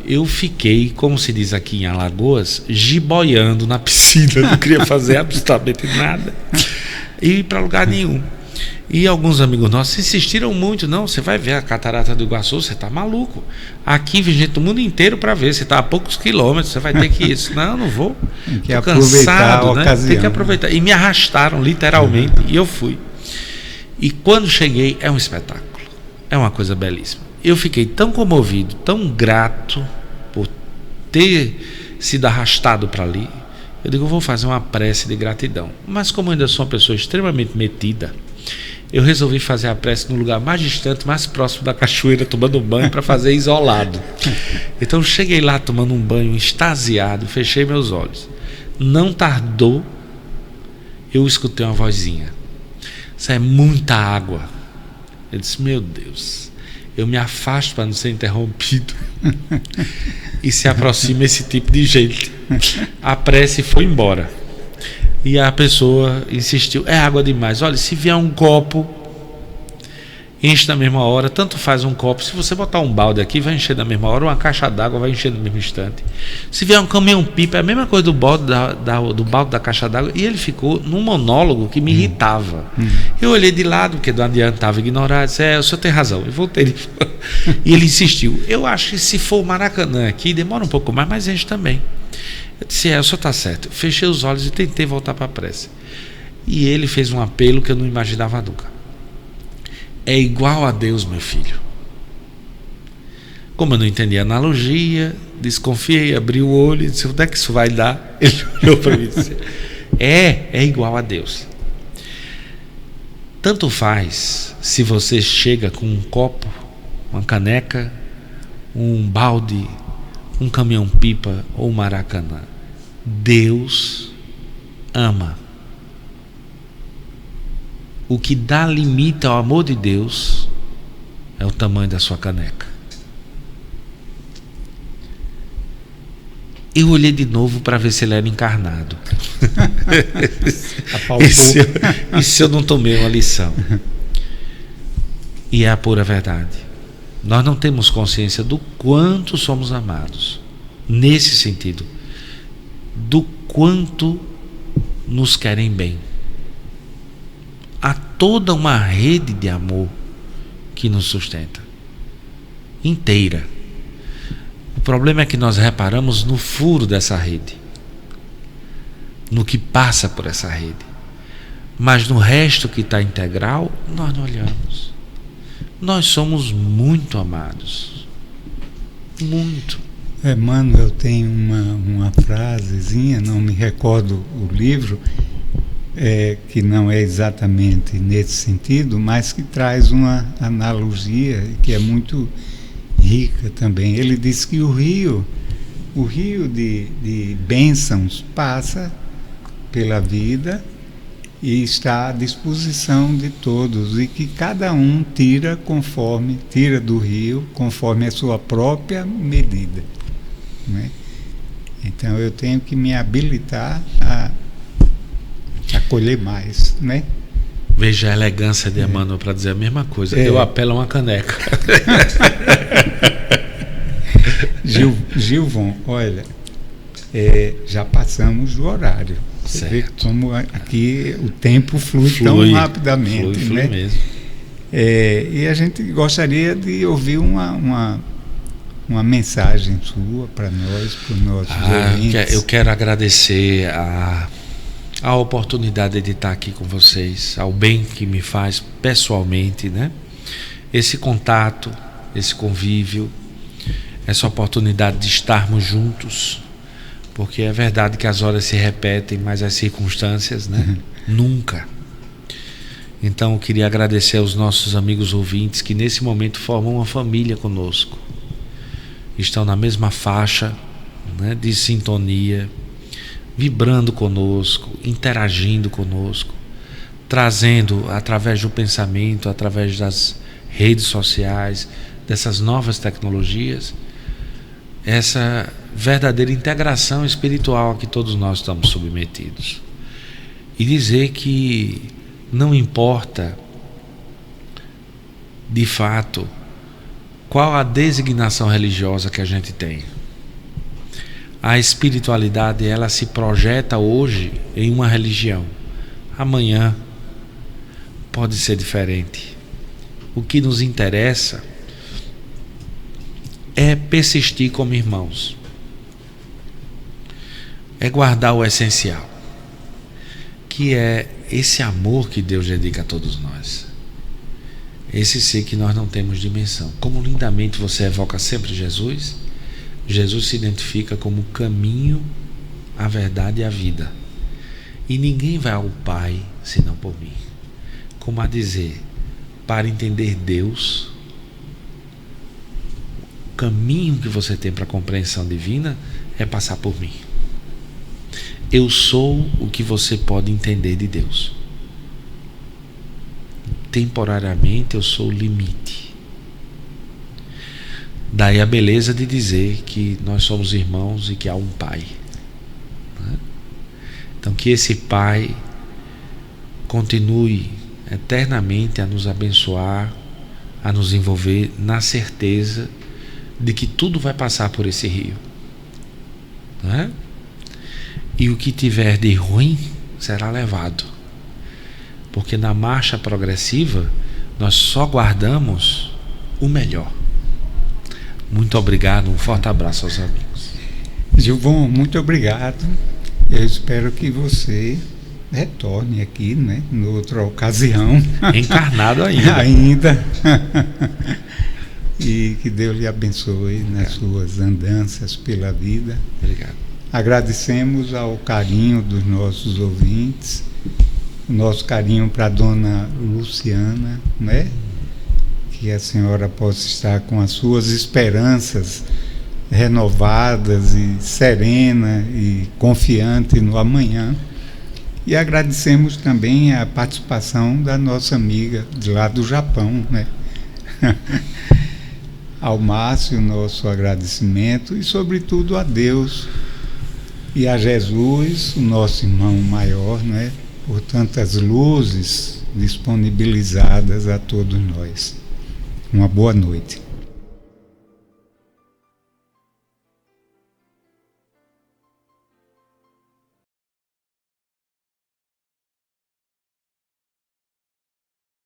eu fiquei, como se diz aqui em Alagoas, jiboiando na piscina. Não queria fazer absolutamente nada e ir para lugar nenhum. E alguns amigos nossos insistiram muito: não, você vai ver a Catarata do Iguaçu, você está maluco. Aqui vem gente do mundo inteiro para ver, você está a poucos quilômetros, você vai ter que ir. Não, não vou. Estou cansado, né? Tem que aproveitar. E me arrastaram literalmente, e eu fui. E quando cheguei, é um espetáculo. É uma coisa belíssima. Eu fiquei tão comovido, tão grato por ter sido arrastado para ali. Eu digo: eu vou fazer uma prece de gratidão. Mas como eu ainda sou uma pessoa extremamente metida, eu resolvi fazer a prece no lugar mais distante, mais próximo da cachoeira, tomando banho, para fazer isolado. Então eu cheguei lá tomando um banho extasiado, fechei meus olhos. Não tardou, eu escutei uma vozinha: isso é muita água. Eu disse: meu Deus, eu me afasto para não ser interrompido. E se aproxima esse tipo de gente. A prece foi embora. E a pessoa insistiu: é água demais. Olha, se vier um copo enche na mesma hora, tanto faz um copo. Se você botar um balde aqui, vai encher na mesma hora, uma caixa d'água vai encher no mesmo instante. Se vier um caminhão-pipa, é a mesma coisa do balde do balde da caixa d'água. E ele ficou num monólogo que me irritava. Eu olhei de lado, porque não adiantava ignorar, disse, o senhor tem razão. E voltei. E ele insistiu. Eu acho que se for o Maracanã aqui, demora um pouco mais, mas enche também. Eu disse, o senhor está certo. Fechei os olhos e tentei voltar para a prece. E ele fez um apelo que eu não imaginava nunca. É igual a Deus, meu filho. Como eu não entendi a analogia, desconfiei, abri o olho e disse, onde é que isso vai dar? Ele olhou para mim e disse, é igual a Deus. Tanto faz se você chega com um copo, uma caneca, um balde, um caminhão-pipa ou um Maracanã. Deus ama. O que dá limite ao amor de Deus é o tamanho da sua caneca. Eu olhei de novo para ver se ele era encarnado. e se eu não tomei uma lição? E é a pura verdade. Nós não temos consciência do quanto somos amados. Nesse sentido, do quanto nos querem bem. Há toda uma rede de amor que nos sustenta inteira. O problema é que nós reparamos no furo dessa rede, no que passa por essa rede, mas no resto que está integral nós não olhamos. Nós somos muito amados, muito. Emmanuel tem uma frasezinha, não me recordo o livro, que não é exatamente nesse sentido, mas que traz uma analogia que é muito rica também. Ele diz que o rio de bênçãos passa pela vida e está à disposição de todos, e que cada um tira do rio conforme a sua própria medida, né? Então eu tenho que me habilitar a colher mais, né? Veja a elegância de Emmanuel para dizer a mesma coisa. Eu apelo a uma caneca. Gilvon, olha, já passamos do horário. Você vê como aqui o tempo flui tão rapidamente, flui, né? Mesmo. E a gente gostaria de ouvir uma mensagem sua para nós, para os nossos ouvintes. Eu quero agradecer a oportunidade de estar aqui com vocês, ao bem que me faz pessoalmente, né? Esse contato, esse convívio, essa oportunidade de estarmos juntos, porque é verdade que as horas se repetem, mas as circunstâncias, né? Nunca. Então eu queria agradecer aos nossos amigos ouvintes que nesse momento formam uma família conosco, estão na mesma faixa, né, de sintonia, vibrando conosco, interagindo conosco, trazendo através do pensamento, através das redes sociais, dessas novas tecnologias, essa verdadeira integração espiritual a que todos nós estamos submetidos. E dizer que não importa de fato qual a designação religiosa que a gente tem. A espiritualidade, ela se projeta hoje em uma religião. Amanhã pode ser diferente. O que nos interessa é persistir como irmãos. É guardar o essencial, que é esse amor que Deus dedica a todos nós. Esse ser que nós não temos dimensão. Como lindamente você evoca sempre Jesus, Jesus se identifica como o caminho, a verdade e a vida. E ninguém vai ao Pai senão por mim. Como a dizer, para entender Deus, o caminho que você tem para a compreensão divina é passar por mim. Eu sou o que você pode entender de Deus. Temporariamente eu sou o limite. Daí a beleza de dizer que nós somos irmãos e que há um Pai, né? Então que esse Pai continue eternamente a nos abençoar a nos envolver na certeza de que tudo vai passar por esse rio, né? E o que tiver de ruim será levado, porque na marcha progressiva nós só guardamos o melhor. Muito obrigado, um forte abraço aos amigos. Gilvon, muito obrigado. Eu espero que você retorne aqui, né, em outra ocasião. Encarnado ainda. Ainda. E que Deus lhe abençoe nas suas andanças pela vida. Obrigado. Agradecemos ao carinho dos nossos ouvintes, o nosso carinho para a dona Luciana, né? Que a senhora possa estar com as suas esperanças renovadas e serena e confiante no amanhã. E agradecemos também a participação da nossa amiga de lá do Japão, né? Ao Márcio, nosso agradecimento e, sobretudo, a Deus e a Jesus, o nosso irmão maior, né? Por tantas luzes disponibilizadas a todos nós. Uma boa noite.